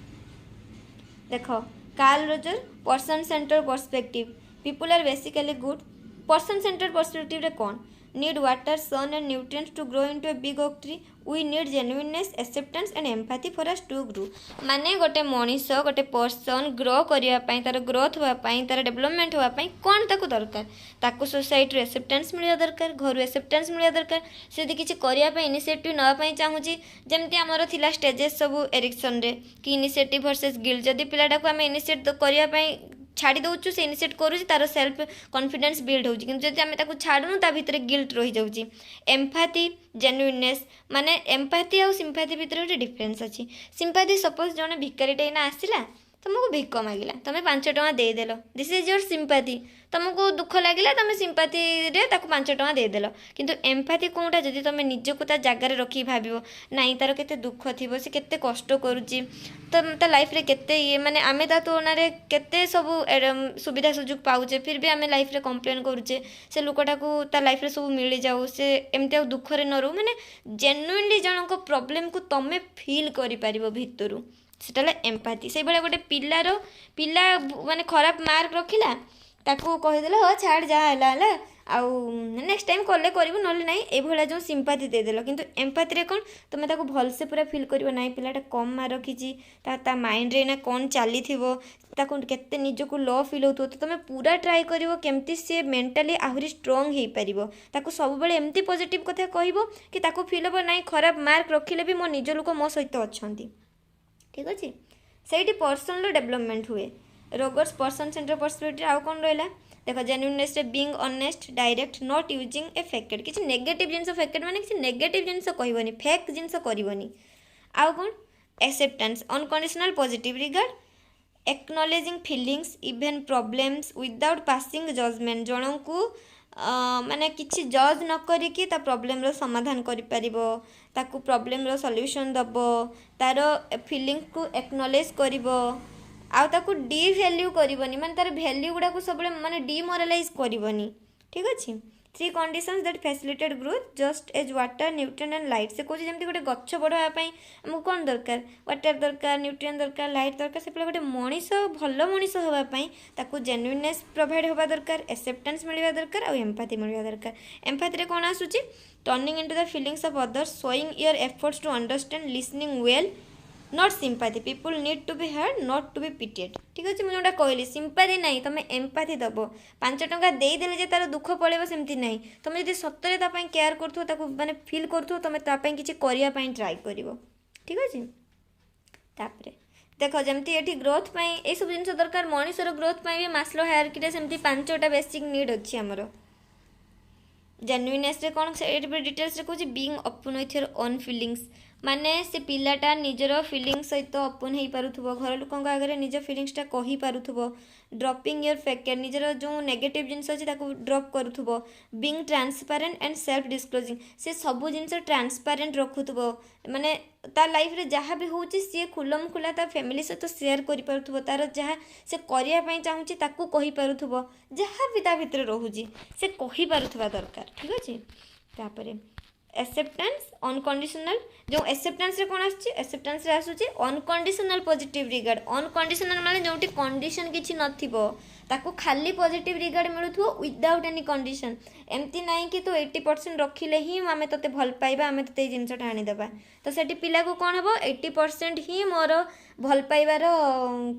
देख Carl Roger person centre perspective people are basically good person centre perspective रे कौन need water sun and nutrients to grow into a big oak tree we need genuineness acceptance and empathy for us to grow माने गोटे मनीष गोटे पर्सन ग्रो करिया पई तार ग्रोथ होआ पई तार डेवलपमेंट होआ पई कोन ताको दरकार ताको सोसाइटी रे एक्सेप्टेंस मिलिया दरकार घर एक्सेप्टेंस मिलिया दरकार से यदि किछि करिया पई इनिशिएटिव नवा पई चाहूची जेमति हमर थिला स्टेजेस सब एरिक्सन रे कि इनिशिएटिव वर्सेस गिल्ट जदि पिलाटा को हम इनिशिएट करिया पई छाड़ी दौचु से इनिशिएट करूँ तार सेल्फ कॉन्फिडेंस बिल्ड होची किंतु जदि आमे ताको छाड़नु ता भितर गिल्ट रही जाउची एम्पैथी जेन्युइननेस माने एम्पैथी और सिंपैथी भितर गोटे डिफरेंस अच्छी सिंपैथी सपोज जने भिकारीटे ना आसिला तुमको भिक मागिला तुम 5 टଙ୍କା देदेल दिस इज योर सिंपैथी तुमको दुख लगे तुम सिंपैथी रे ताको 5 टଙ୍କା देदेल किंतु एम्पैथी कोटा जदि तुम निजको ता जगार रखी भाविबो नाई तार केते दुख थिबो से केते कष्ट करूची तो ता लाइफ रे केते ये माने आमे ता तुलना रे केते सब सुविधा सुযোগ पाउचे फिर भी आमे लाइफ रे कंप्लेन करूचे से लोकटा को ता लाइफ रे सब मिली जाऊ से एमते दुख रे न रहू माने जेन्युइनली जनको प्रॉब्लम को तमे फील करि परिबो भितरु सेटा एम्पैथी से भाई गोटे पिला माने खराब मार्क रखिला ताकू कहीदेल हाँ छाड़ जहाँ आउ नेक्स्ट टाइम कले करू ना ये भाया जो सिंपैथी देदेल किंतु एम्पैथी रे कौन तुम ताको भलसे पूरा फील कर ना पिलाटा कम मार्क रखी ता माइंड रे ना कौन चली केते निजको लो फील होतो तो तुम पूरा ट्राए करिवो केमती से मेंटली आहुरी स्ट्रांग हो पारिबो ताको सब बेले एमती पॉजिटिव कथा कहबो कि ताको फील हो ना खराब मार्क रखिले भी मो निज लोक मो सहित अछंती ठीक अच्छे से पर्सन डेवलपमेंट हुए रोगर्स पर्सन सेंटर पर्सपेक्टिव आउ कौन रहा देख genuineness being honest direct not using a facade किसी नेगेटिव जिनस फेकेड माने किसी नेगेटिव जिनस कहबनी फेक जिनस करबनी आउ कौन acceptance unconditional positive regard acknowledging feelings even problems without passing judgement जन को माने किछि जज न करिकी ता प्रॉब्लम रो समाधान करि परिबो ताकू प्रॉब्लम रो सॉल्यूशन दबो तार फीलिंग को एक्नॉलेज करिवो आ ताकू डी वैल्यू करबनी माने तार वैल्यू गुडा को सब माने डीमोरलाइज करबनी ठीक अछि 3 conditions that facilitate growth just as water nutrient and light से कहूँ जमी गोटे गछ बढ़ावा आमको कौन दरकार वाटर दरकार न्यूट्रिएंट दरकार लाइट दरकार से गोटे मनीष भल मनीष होगापाई ताकू जेन्युइननेस प्रोवाइड होगा दरकार एक्सेप्टेंस मिलवा दरकार और एम्पैथी मिलवा दरकार एम्पैथी रे कौन आसूची turning into the feelings of others showing your efforts to understand listening well not sympathy people need to be heard not to be pitied ठीक अच्छे मुझे कहली सिंपाथी नहीं तुम एम्पाथी दब 5 टंका देदेले जे तार दुख पड़े सेमती नहीं तुम जब सतरे तापाई केयर करूँ माने फील करूँ तुम तापाई किसी करने ट्राए कर ठीक अच्छे तापर देख जमती ये ग्रोथ ये सब जिन दरकार मनुष्यर ग्रोथ भी मास्लो हायरार्की सेमती 5टा बेसिक नीड अच्छी आमर जेन्युइनेस कौन से डिटेल्स कहूँ being open with your own feelings माने से पिलाटा निजर फीलिंग्स सहित ओपन हो पारुथबो घर लोकंक आगे निज फीलिंग्सटा कहि पारुथबो ड्रॉपिंग योर फेक केयर निजर जो नेगेटिव जिनस अच्छी ड्रॉप करुथबो being transparent and self disclosing से सबू जिनस ट्रांसपेरेंट रखुथबो माने तार लाइफ रे जहाँ भी होची सी खुलम खुला तार फैमिली सहित शेयर करि पारुथबो तार जहाँ से करिया पई चाहूची ताकू कहि पारुथबो जहाँ भी ता भितर रहूची से कहि पारुथबा दरकार ठीक अछि तापरे एक्सेप्टेंस अनकंडीशनल जो एक्सेप्टेंस रे कोन आछि एक्सेप्टेंस रे आसुची अनकंडीशनल पॉजिटिव रिगार्ड अनकंडीशनल माने जोटी कंडीशन किछि नथिबो ताकू खाली पॉजिटिव रिगार्ड मिलुथो विदाउट एनी कंडीशन एमती नहीं कि तो 80% रखिले ही आमे तते भल पाइबा आमे तते जिनसटा आनी देबा तो सेठी पिला को कोन हबो 80% ही मोर भल पाइबार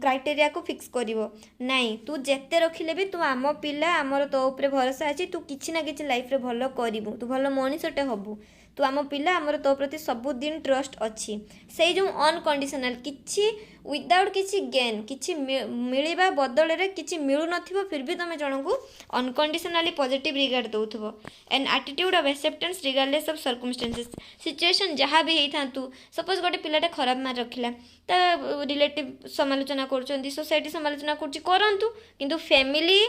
क्राइटेरिया को फिक्स करिवो नहीं तू जेते रखिले भी तू आम पिला आमर तो ऊपर भरोसा अछि तू किछि ना किछि लाइफ रे भलो करिवो तू भलो मनीषटे हबु तू आम पिला आमर तो प्रति सबुदिन ट्रस्ट अच्छी से जो अनकंडीशनल किछि विदाउट किछि गेन किछि मिलिबा बदल रे किछि मिलु नथिबो फिर भी तुम जन को अनकंडीशनली पॉजिटिव रिगार्ड दउथबो an attitude of acceptance regardless of circumstances situation जहाँ भी होई थांतु सपोज गोटे पिलाटे खराब मार्क रखिला ता रिलेटिव समालोचना करछंती सोसाइटी समालोचना करछि करंतु किंतु family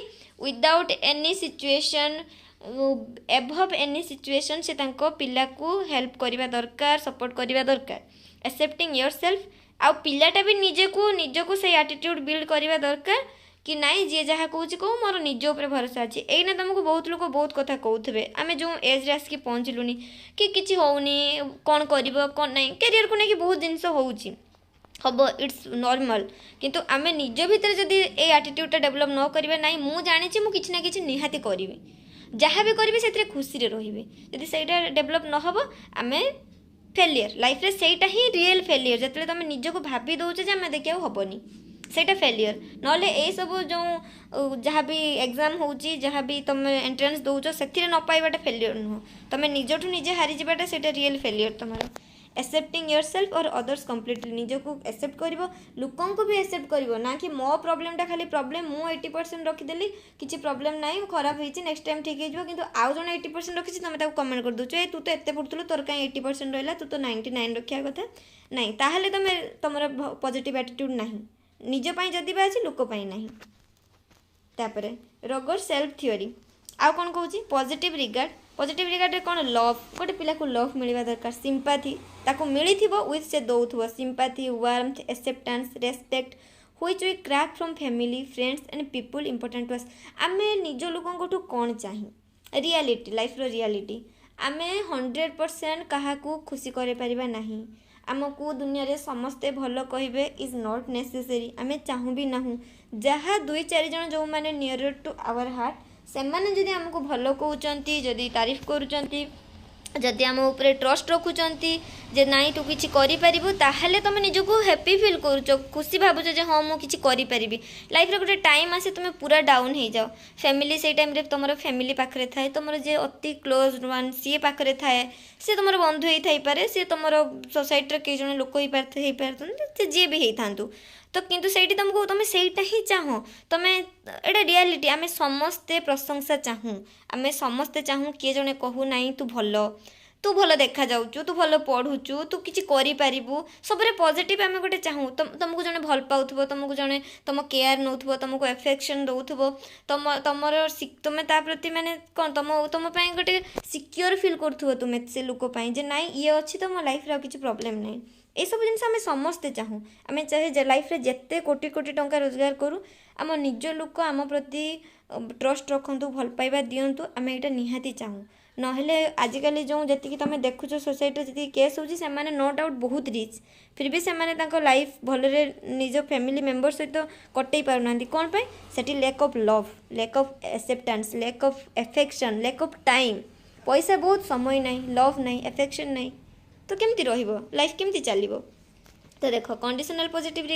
without any situation above any situation से तांको पिला को हेल्प करिबा दरकार सपोर्ट करिबा दरकार एक्सेप्टिंग योरसेल्फ आ पिलाटा भी निजको से एटीट्यूड बिल्ड करिबा दरकार कि नाई जे जहाँ कहूँ कहूँ मोर निज उपर भरोसा अच्छे एना तुमको बहुत लोग बहुत कथा कहते आम जो एज आसिक पहुँचलुनी कि किसी होनी कौन कर कौन ना कैरियर को लेकिन बहुत जिनस होची हम इट्स नॉर्मल किंतु आम निज भितर जदि ए एटीट्यूडटा डेभलप न करिबा नाई मु जानिछि मु किछि ना किछि निहाती करिवि जहाँ भी करी से खुशी रही जदि सेटा डेभलप न हो आम फेलियर लाइफ रे सेटा ही रियल फेलियर जतले तुम निजको भाभी दौचे जे आम देखिया हबनी सेटा फेलियर नले ए सब जो जहाँ भी एग्जाम होची जहाँ भी तुम एंट्रेंस दौच से न पाइबाटा फेलियर नुह तुम निजठू निजे हारी जाटा सेटा रियल फेलियर तुम्हारा एक्सेप्टिंग योरसेल्फ और अदर्स कम्प्लीटली निजको एक्सेप्ट कर लोकों को भी एक्सेप्ट कर ना कि मो प्रॉब्लमटा खाली प्रॉब्लम मु 80% रखिदेली किसी प्रॉब्लम नाई खराब होती नेक्स्ट टाइम ठीक हो किंतु आउ जन 80% रखी तुम कमेंट कर दूच तू तो एत पढ़ुलु तोर कहीं 80% रहा तू तो 99 रखा कथा नहीं ताहले तुम तुम पॉजिटिव एटीट्यूड नहीं निज पाई जदि बा अछि लोक पाई नहीं तापरे रगर सेल्फ थ्योरी आउ कौन कहूँ पॉजिटिव रिगार्ड रे कौन लव गोटे पिला को लव मिलवा दरकार सिंपाथी ताको मिली विथ से दौथबो sympathy warmth acceptance respect which we crave from family friends and people important to us आमे निज लोकंठू कौन चाहि रियलिटी लाइफ रो रियलिटी आमे 100% काहाकू खुशी करे परिबा नहीं आमको दुनिया रे समस्ते भल कहिबे इज नॉट नेसेसरी आमे चाहू भी नाहू जहाँ 2-4 जन जो माने नियर टू आवर हार्ट से माने जदि हमको भल कहउचंती जदि तारीफ करूचंती जदि आम उपरे ट्रस्ट रखुचंती जे नाई तू किछि करि परिबो ताहले तुम निजको हैप्पी फील करूच खुशी भाबुच जे हाँ मु किछि करि परिबी लाइफ रे गोटे टाइम आसे तुम पूरा डाउन हो जाओ फैमिली से टाइम रे तुमर फैमिली पाखरे थाए तुमर जे अति क्लोज वन सी पाखरे थाए सी तुमर बंधु ही थाई पारे सी तुमर सोसाइटी रे कई जण लोक ही पारते जे भी हेई थांतु तो किंतु सेठी तुमको तुम सेटा ही चाहो तुम एटा रियलिटी आमे समस्ते प्रशंसा चाहूँ आमे समस्ते चाहूँ किए जने कहू नाई तू भल देखा जाऊचु तू भल पढ़ुचु तू किछि करि पारिबु सबरे पॉजिटिव आमे गोटे चाहूँ तुमको जने भल पाउथबो तुमको जने तुम केयर नउथबो तुमको एफेक्शन दउथबो तुमर तुमे ता प्रति माने कोन तुम पई गोटे सिक्योर फील करथबो तुमे से लोक पई जे नाई ये अछि तो मो लाइफ रे किछि प्रॉब्लम नाही ये सब जिन आम समस्ते चाहूँ आम चाहे लाइफ रे जिते कोटी कोटी टंका रोजगार करूँ आम निज लोक आम प्रति ट्रस्ट रखु भल पाइबा दिंतु आम यहाँ निहाती चाहूँ नहेले आजिकल जो जी तुम देखुच सोसाइटी जी केस होची से माने नो डाउट बहुत रिच फिर भी से लाइफ भलरे निज फैमिली मेंबर सहित कटई पारना कौन पाई सेठी lack of love lack of acceptance lack of affection lack of time पैसा बहुत समय नहीं लव नहीं एफेक्शन नहीं तो केमती रहिबो लाइफ केमती चलिबो तो देखो conditional positive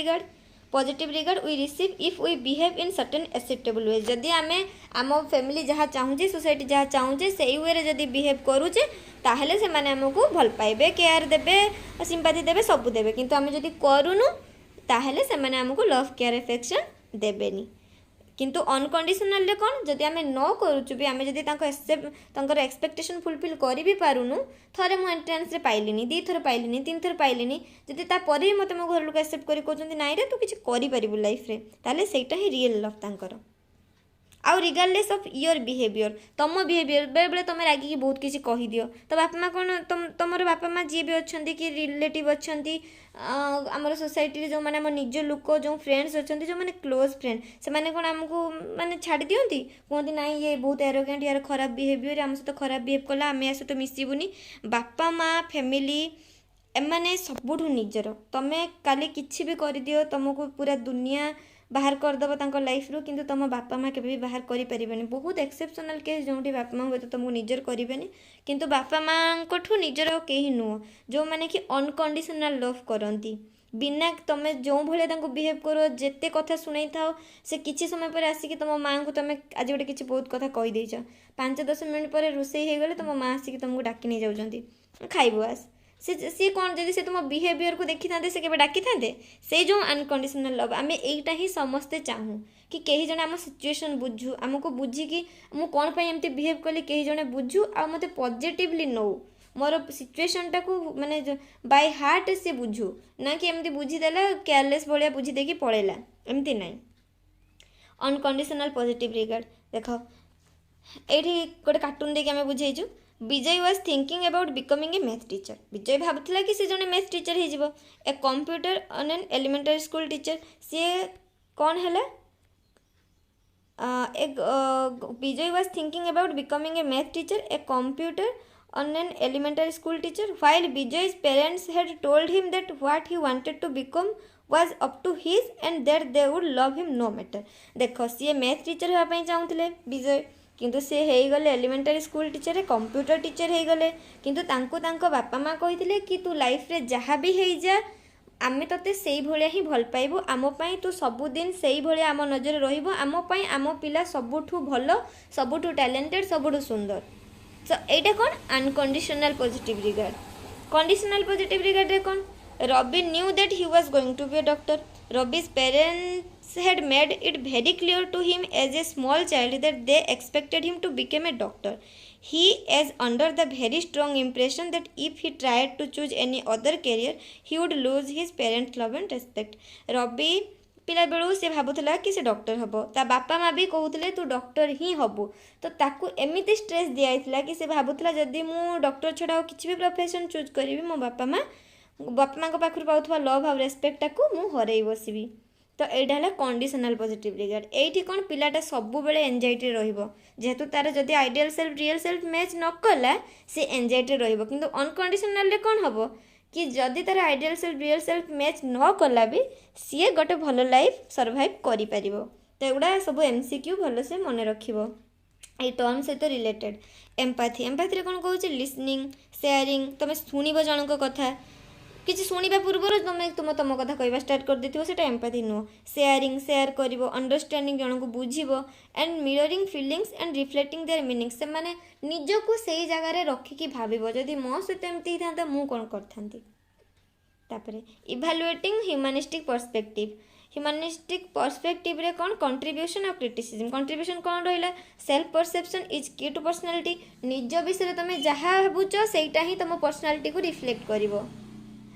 regard we receive if we behave in certain acceptable way जदि आम आम फैमिली जहाँ चाहूचे सोसाइटी जहाँ चाहूचे से वे जदि बिहेव करूचे ताहले से माने हमको भल पाइबे केयर देबे सिंपाथी देबे सब देबे किंतु आम जदि करूनु ताहले से माने हमको लव केयर एफेक्शन देबेनी किंतु अनकंडीशनल रे कौन जदि आम न करूचु भी आम जदि एक्सपेक्टेशन फुलफिल कर भी पारुनु थरे मु एंट्रेंस रे पाइलिनी 2 थर पाइलिनी 3 थर पाइलिनी जदि ता परे भी मते मो घर लोक एक्सेप्ट करी कहउछन्ती नाइ रे तू किछि करि परिबु लाइफ रे ताले सेटा ही रियल लव तांकर आउ रिगार्डलेस ऑफ योर बिहेवियर तुम बिहेवियर बेले बेले तुम रागिकी बहुत किसी कहीदियो तो बापा माँ कौन तुम बापा माँ जी भी अच्छा कि रिलेटिव अच्छा आमर सोसाइटी जो मैंने आम निज लोक जो फ्रेंड्स अच्छा जो मैंने क्लोज फ्रेंड से मैंने कौन आमको माने छाड़ी दियंती कहते ना ये बहुत एरोगेंट यार खराब बिहेवियर आम सहित खराब बिहेव कला आम या सहित मिसबुनी बापा माँ फैमिली एमाने सबुठू निजर तुम काली किछि भी कर दियो तुमको पूरा दुनिया बाहर करदेव तक लाइफ रू किंतु तुम बापा माँ के बाहर करें बहुत एक्सेप्शनल केस जो बापा माँ तो तुमको निजर करें किंतु बापा माँ ठू निजर कहीं नुह जो मैंने कि अनकंडीशनल लव करती बिना तुम जो भाई बिहेव करो जिते कथा शुणी था से किसी समय पर आसिक तुम माँ को तुम आज गोटे किसी बहुत कथा कहीदेच 5-10 मिनट पर रोषे हो गले तुम माँ आसिक तुमको डाक नहीं जाऊँगी खाइबू आस सी कौन जब से तुम बिहेवियर को देखी था से केवे डाकी था से जो अनकंडीशनल लव आम यहीटा ही समस्ते चाहूँ कि कहीं जने आम सिचुएशन बुझू आमको बुझिकी मु कौन पाई एमती बिहेव कली कहीं जने बुझू आ मते पॉजिटिवली नौ मोर सिचुएशन टाको माने बाय हार्ट से बुझू ना कि एमती बुझीदेला केयरलेस भाया बुझीदेकी पड़ेला एमती नाई अनकंडीशनल पॉजिटिव रिगार्ड देखो ये गोटे कार्टून देखिए आम बुझेचु Vijay was thinking about becoming a math teacher Vijay भावुला कि सी जने मैथ टीचर हो a computer or an elementary school teacher सी कौन है Vijay was thinking about becoming a math teacher a computer or an elementary school teacher while विजय's parents had told him that what he wanted to become was up to his and that they would love him no matter देखो सी मैथ टीचर होगापी चाहूले विजय किंतु से हो गले elementary school teacher computer teacher हो गले किंतु तांको बापा माँ कही कि तू लाइफ रे जहाँ भी हो जा आम ते से भाया ही भल पाइबू आमपाई तू सबुदिन से भाया आम नजर रमपाई आम पिला सबुठू भल सबुठू टैलेंटेड सबुठू सुंदर सो एटा कौन unconditional positive regard conditional positive regard रे कौन Ravi knew that he was going to be a doctor रवि's parents had made it very clear to him as a small child that they expected him to become a doctor. He is under the very strong impression that if he tried to choose any other career, he would lose his parents' love and respect. Ravi पिला बेलू से भावुला कि से डॉक्टर हम ता बापा माँ भी कहते तू डॉक्टर ही हबू तो ताकू एमती स्ट्रेस दिया कि से भावुला जदि मु डॉक्टर छड़ा किसी भी प्रोफेशन चूज करी मो बापा माँ पाखर पाउथवा लव आ रेस्पेक्टा को मु हरई बसबी तो यहाँ है कंडीशनल पॉजिटिव रिगार्ड ये कौन पिलाटा सब बेले एंजाइटी जेहेतु तार जदि ideal self real self match न कला सी एंजाइटी किंतु अनकंडीशनल कौन हम कि जदि तार ideal self real self match न कला भी सी गोटे भल लाइफ सर्वाइव कर तो एगुड़ा सब MCQ भल से मन रख टर्म सहित रिलेटेड एम्पाथी कौन कहूँ लिसनिंग शेयरिंग तुम शुणव जनक कथा किसी शुणा पूर्व तुम तुम कथा कहवा स्टार्ट कर देथिबो सेटा एम्पैथी नुह शेयरिंग शेयर करिवो अंडरस्टैंडिंग जन को बुझिबो and mirroring feelings and reflecting their meanings से माने निज को सही जगह रे रखिकी भाबिबो जदि मो सहित एमती था मु कोन करथांती तापरे इवैल्यूएटिंग ह्यूमनिस्टिक पर्सपेक्टिव रे कौन कंट्रीब्यूशन और क्रिटिसिज्म कंट्रीब्यूशन कौन रहा सेल्फ परसेप्शन इज की टू पर्सनालिटी निज विषय तुम जहाँ भावुच सेटा ही तुम पर्सनालिटी को reflect करिवो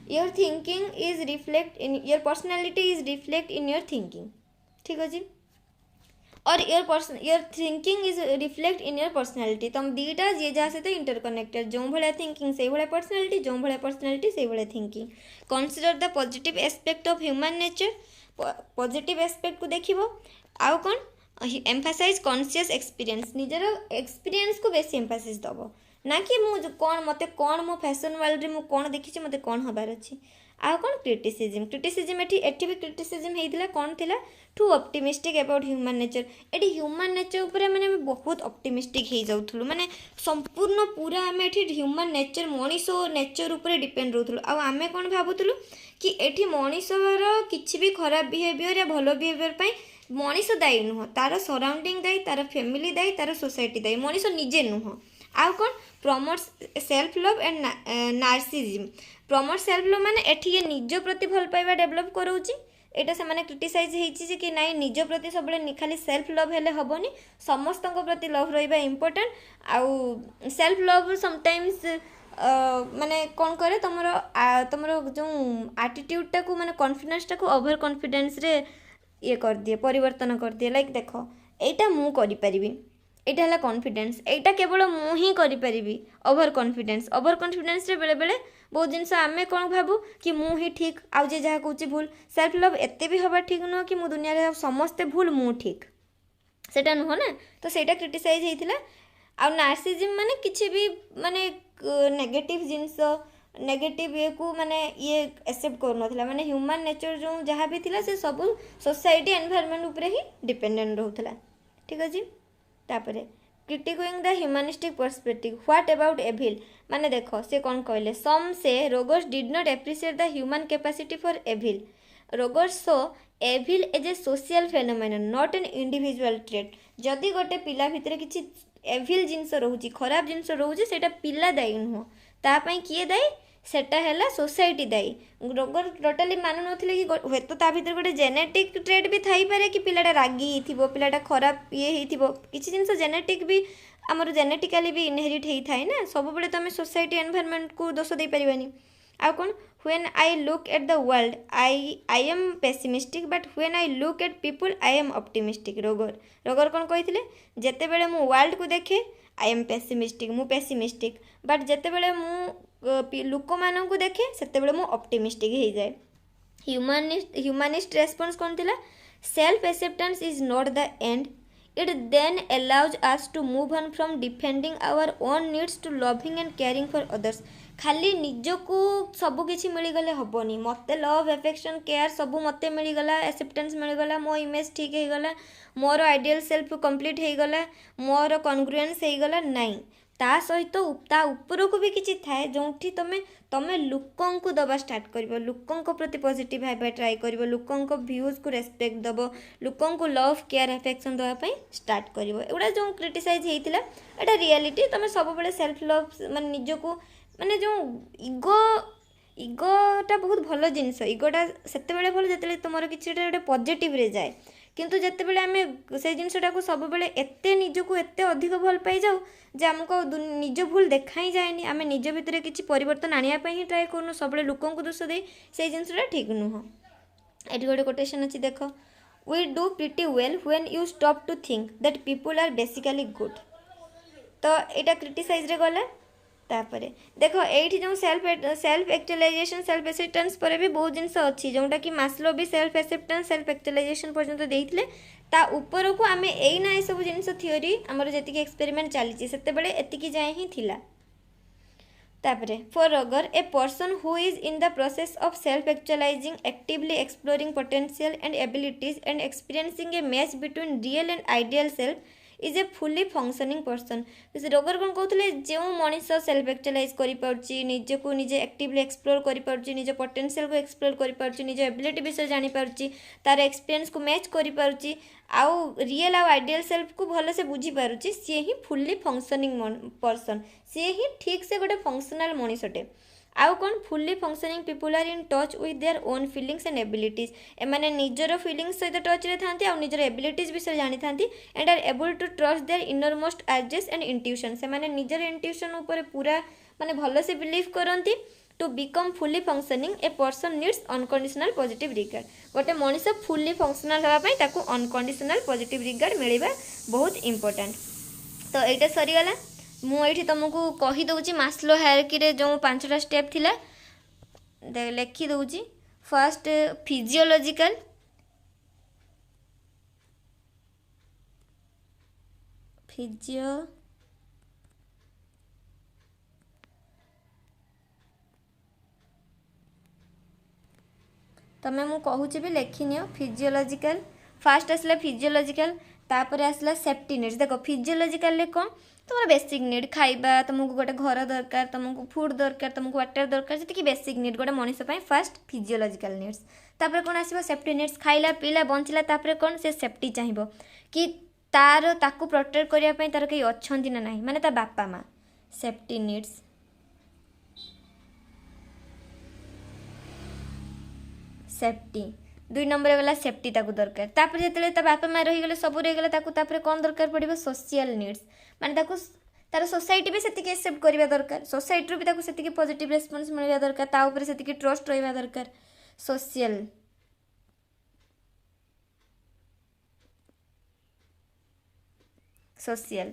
your thinking is reflect in your personality is reflect in your thinking ठीक है जी और your thinking is reflect in your personality तुम दीटा ये जहाँ से इंटरकनेक्टेड जो भाया थिंकिंग से भाया पर्सनालिटी जो भाया पर्सनालिटी से भाया thinking consider the positive aspect of human nature positive aspect को देखिबो आउ कौन एम्फासाइज कॉन्शियस एक्सपीरियंस निजर एक्सपीरियंस को बेसी एम्फासिस दबो ना कि मु कौन मते कौन मो फैशन वर्ल्ड रे मु कौन देखी मते कौन हबार अच्छी आउ कौन क्रिटिसिजम क्रिटिसिजम एठी भी क्रिटिसिजम होता कौन थिला to optimistic about human nature eighty human nature उपरे माने बहुत ऑप्टिमिस्टिक हो जाउथुलु माने संपूर्ण पूरा आमे एठी ह्यूमन नेचर मनीष नेचर उपरे डिपेंड रहउथुलु आ आमे कौन भाबुथुलु कि एठी मनीषर किछि भी खराब बिहेवियर या भलो बिहेवियर पई मनीष दायी नुह तार सराउंडिंग दायी तार फैमिली दायी तार सोसाइटी दायी मनीष निजे नुह आउ कौन promotes self love and narcissism promote self love माने एठी ये निज प्रति भल पाइबा डेवलप करोउची एटा से माने क्रिटिसाइज हेइची जे कि नाइ निज प्रति सबले खाली सेल्फ लव हेले हबोनी समस्तक प्रति लव रहिबा इंपोर्टेंट आउ सेल्फ लव समटाइम्स माने कौन करे तुमरो जो एटीट्यूड टा को माने कॉन्फिडेंस टा को ओवर कॉन्फिडेंस रे ये कर दिए परिवर्तन कर दिए लाइक देख एटा मु करि परिबी एटा हला कॉन्फिडेंस एटा केवल मु ही करि परिबी ओवर कॉन्फिडेंस रे बेले बेले बहुत जिनस आमे कौन भाबू कि मु ही ठीक आउ जे जहाँ कहूँ भूल सेल्फ लव एते भी हवा ठीक नुह कि मु दुनिया रे समस्ते भूल मु ठीक सेटा नुह ना तो सेटा क्रिटिसाइज हेइथिला आ नार्सिसिज्म माने किछि भी माने नेगेटिव जिनस नेगेटिव ये को माने ये एक्सेप्ट कर नथिला माने ह्यूमन नेचर जो जहाँ भी थिला से सब सोसाइटी एनवायरनमेंट उपरे ही डिपेंडेंट रहउथला ठीक अछि तापरे critiquing the humanistic perspective what about evil माने देखो से कौन कहले some say Rogers did not appreciate the human capacity for evil Rogers saw evil as a social phenomenon not an individual trait जदि गोटे पिला भितर किछि एविल जिनस रहउची खराब जिनस रहउची सेटा पिला दायी नुह ता पई किए दायी सेटा हैला सोसाइटी दायी रोगर टोटाली मानु नथिले कि हे तो ता भीतर गोटे जेनेटिक ट्रेट भी थाई पारे कि पिलाटा रागी हिथिबो पिलाटा खराब ये हिथिबो किछि जिनस जेनेटिक भी हमर जेनेटिकली भी इनहेरिट हेई थाए ना सब बेले तो हमें सोसाइटी एनवायरनमेंट को दोष दे परिबानी आ कोन when I look at the world I am pessimistic but when I look at people I am optimistic Roger कौन कहिथिले जेते बेले मु वर्ल्ड को देखे आई एम पेसिमिस्टिक मु पेसिमिस्टिक बट जेते बेले मु लोक मान को देखे सेते बेले मु ऑप्टिमिस्टिक हो जाए ह्यूमनिस्ट रेस्पॉन्स कौन थिला self acceptance is not the end it then allows us to move on from defending our own needs to loving and caring for others खाली निजको सब किछि मिलगले हबनी मते लव एफेक्शन केयर सब मते मिलगला एक्सेप्टेंस मिलगला मो इमेज ठीक हे गला मोर आइडियल सेल्फ कंप्लीट हे गला मोर कॉन्ग्रुएंस हे गला नहीं ता सहित ता ऊपर को भी किछि थाए जोठी तमे लोकन को दबा स्टार्ट करिवो लोकन को प्रति पॉजिटिव भाबे ट्राई करिवो लोकन को व्यूज को रेस्पेक्ट दबो लोकन को लव केयर एफेक्शन दवा पई स्टार्ट करिवो एडा जो क्रिटिसाइज हेतिला एटा रियलिटी तमे सब बेले सेल्फ लव माने निज को माने जो इगोटा बहुत भल जिनस इगोटा सेते बेले भल जते तुमर किछि गोटे पॉजिटिव रे जाए किंतु जते बेले आमे से जिनसटा को सब बेले एते निज को एते अधिक भल पाई जाऊ जे हमको निज भूल देखा ही जाएनी आमे निज भितर किछि परिवर्तन आनिया पई ही ट्राई करनु सब बेले लोकन को दोष दे से जिनसटा ठीक नुह एठी गोटे कोटेशन अछि देखो we do pretty well when you stop to think that people are basically good तो एटा क्रिटिसाइज रे गला तापरे देखो एठी जो सेल्फ एक्चुअलाइजेशन सेल्फ एक्सेप्टेंस पर भी बहुत जिनस अच्छी जोटा कि मास्लो भी सेल्फ एक्सेप्टेंस सेल्फ एक्चुअलाइजेशन पर्यंत देइथिले ता ऊपर को आमे एई ना सब जिनस थ्योरी हमर जेतिक एक्सपेरिमेंट चलीची सेते बेले एतिकी जाय ही थिला तापरे for Roger a person who is in the process of self actualising actively exploring potential and abilities and experiencing a match between real and ideal self is a fully functioning person Roger कौन कहते जो मनीष सेल्फ एक्चुअलाइज कर को निजे एक्टिवली एक्सप्लोर कर निज पोटेंशियल को एक्सप्लोर कर निज एबिलिटी विषय जानीपार तार एक्सपीरियंस को मैच कर आउ रियल आउ आइडियल सेल्फ को भल से बुझी पारुची सी ही फुली फंक्शनिंग पर्सन सी ही ठीक से गोटे फंक्शनल मनीषटे आउ कौन fully functioning people are in touch with their own feelings and abilities एमाने निजर फीलिंग्स सहित टच रे थांती आउ निजर एबिलिटीज विषय जानी थांती and are able to trust their innermost address and intuition से माने निजर इंट्यूशन ऊपर पूरा माने भल से बिलीव करंती to become fully functioning a person needs unconditional positive regard गोटे मनीष फुली फंक्शनल होगा पई ताकू अनकंडीशनल पॉजिटिव रिगार्ड मिलवा बहुत इंपोर्टेंट तो एटा सरीगला मुझे तुमको कहीदे मास्लो हायरार्की रे जो 5टा स्टेप थिला लिखी दउची फर्स्ट फिजियोलॉजिकल तमें मु कहूँ भी लेखिनि फिजियोलॉजिकल फास्ट आसला फिजियोलॉजिकल तापर आसला सेफ्टी नीड्स देख फिजियोलॉजिकल कौन तुम बेसिक नीड खाइबा तुमको गोटे घर दरकार तुमको फूड दरकार तुमको वाटर दरकार जी बेसिक नीड गोटे मनीष फास्ट फिजियोलॉजिकल नीड्स तापर कौन आसो सेफ्टी नीड्स खाइला पीला बंचला तापर कौन से सेफ्टी चाहिए कि तार ताकू प्रोटेक्ट करने तार कहीं अच्छा ना ना माने ता बापा माँ सेफ्टी नीड्स सेफ्टी 2 नंबर गला सेफ्टी ताकू दरकार तापर जेतेले ता बापा माँ रहीगले सब रहीगले ताकू तापर कौन दरकार पड़ो सोशल नीड्स माने ताकू तार सोसाइटी भी सेतिके एक्सेप्ट करबा दरकार सोसाइटी रो भी ताकू सेतिके पॉजिटिव रेस्पॉन्स मिलबा दरकार ता ऊपर सेतिके ट्रस्ट रहबा दरकार सोशल सोशल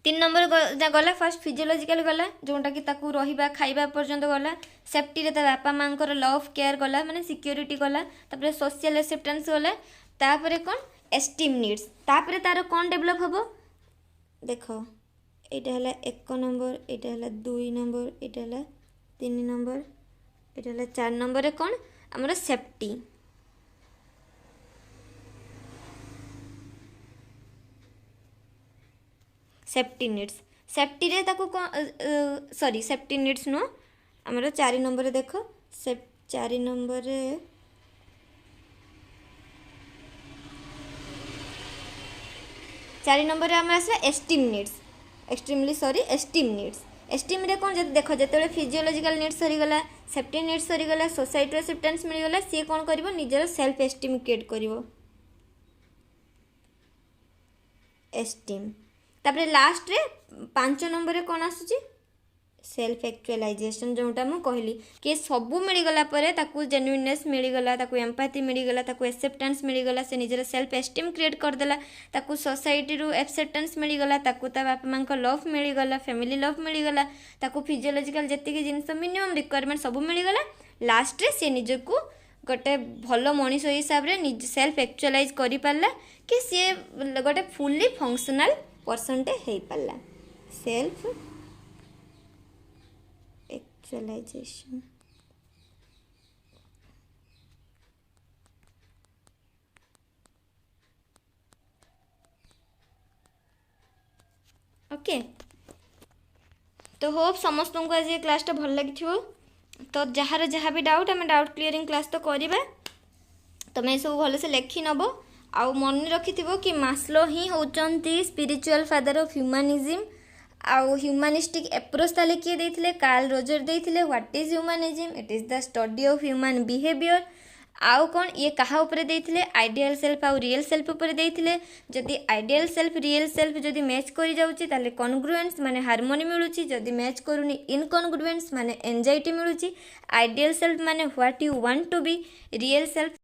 3 नंबर गला फास्ट फिजियोलॉजिकल गला जोटा कि ताकू रहिबा खाइबा पर्यंत गला सेफ्टी रे ता बापा माँ को लव केयर गला माने सिक्योरिटी गला तापर सोशल एक्सेप्टेंस गला तापर कौन एस्टीम नीड्स तापर तार कौन डेवलप हबो देखो एटा हला 1 नंबर एटा हला 2 नंबर एटा हला 3 नंबर एटा हला 4 नंबर रे कौन हमर सेफ्टी सेफ्टी नीड्स सेफ्टी रे ताकू सॉरी सेफ्टी नीड्स नो हमर 4 नंबर रे देखो 4 नंबर रे 4 नंबर रे हमर आसला esteem needs extremely sorry esteem needs esteem रे कौन जब देख जो फिजियोलॉजिकल नीड्स सरीगला सेफ्टी नीड्स सरीगला सोसाइटी एक्सेप्टेंस मिलगला सी कौन कर निजर सेल्फ एस्टीम क्रिएट कर एस्टीम तापर लास्ट रे 5 नंबर रे कौन आसुची सेल्फ एक्चुअलाइजेशन जोटा मु कहली कि सबू मिलगला परे ताकू जेन्युइननेस मिलगला ताकू एम्पैथी मिलगला ताकू एक्सेप्टेंस मिलगला से निजर सेल्फ एस्टीम क्रिएट करदेला ताकू सोसाइटी रू एक्सेप्टेंस मिलगला ताकू ता बापा माँ लव मिलगला फैमिली लव मिलगला ताकू फिजियोलॉजिकल जेतिकी जिनस मिनिमम रिक्वायरमेंट सबू मिलगला लास्ट रे से निजको गोटे भल मनीष हिसाब रे निज सेल्फ एक्चुअलाइज करि पारला कि सी गोटे फुल्ली फंक्शनल पर्सनटे हो पारला सेल्फ एक्चुअलाइजेशन ओके तो होप समस्त को आज ये क्लासटा भल लगी तो जार जहाँ भी डाउट आम डाउट क्लीयरिंग क्लास तो करवा तुम ये सब भलसे लिखि नब आउ मन रखि कि मास्लो ही होचंती स्पिरिचुअल फादर ऑफ ह्यूमनिज्म आउ ह्यूमनिस्टिक एप्रोच ताले किए देथिले कार्ल रोजर देथिले what is humanism it is the study of human behaviour आउ कौन ये कहा उपरे देथिले आइडियल सेल्फ आउ रियल सेल्फ उपरे देथिले जदि आइडियल सेल्फ रियल सेल्फ जदि मैच करि जाउची ताले कॉन्ग्रुएंस माने हार्मोनी मिलुची जदि मैच करूनी इनकॉन्ग्रुएंस माने एंजाइटी मिलुची आइडियल सेल्फ माने what you want to be real self